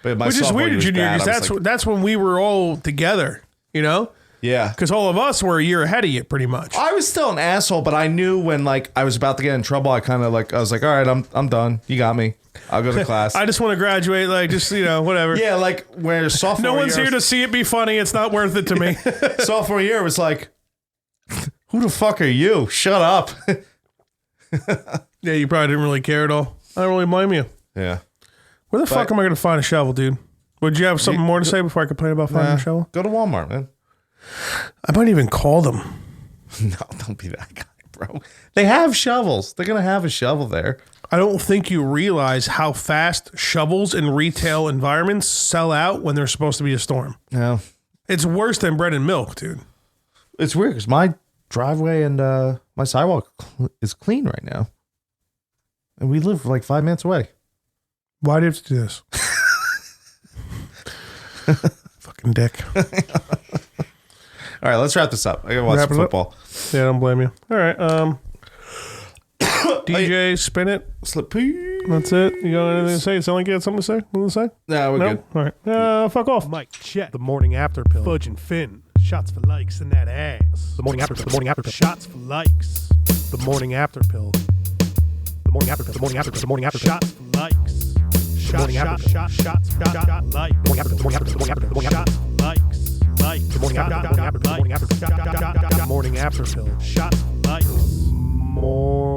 But my which is sophomore weird, year was junior year, bad. because that's when we were all together. You know. Yeah. Because all of us were a year ahead of you, pretty much. I was still an asshole, but I knew when like I was about to get in trouble, I was like, all right, I'm done. You got me. I'll go to class. I just want to graduate, like just whatever. Yeah, like where sophomore No one's year, here to see it be funny. It's not worth it to me. sophomore year was like, who the fuck are you? Shut up. Yeah, you probably didn't really care at all. I don't really blame you. Yeah. Where the fuck am I going to find a shovel, dude? Would you have something more to say before I complain about finding a shovel? Go to Walmart, man. I might even call them. No, don't be that guy, bro. They have shovels. They're gonna have a shovel there. I don't think you realize how fast shovels in retail environments sell out when there's supposed to be a storm. No. It's worse than bread and milk, dude. It's weird because my driveway and my sidewalk is clean right now. And we live like 5 minutes away. Why do you have to do this? Fucking dick. All right, let's wrap this up. I gotta watch some football. Yeah, I don't blame you. All right. DJ, spin it. Slip. That's it. You got anything to say? It sound like you had something to say? Nothing to say? No, we're good. All right. Fuck off. Mike, check. The morning after pill. Fudge and Finn. Shots for likes in that ass. The morning after pill. The morning after pill. Shots for likes. The morning after pill. The morning after pill. The morning after pill. The morning after pill. Shots for likes. Shots like. The morning after pill. The morning after pill. The morning after pill. The morning after pill. Likes. Like. The morning after pill. The morning after pill. The morning after pill. Shots likes. More.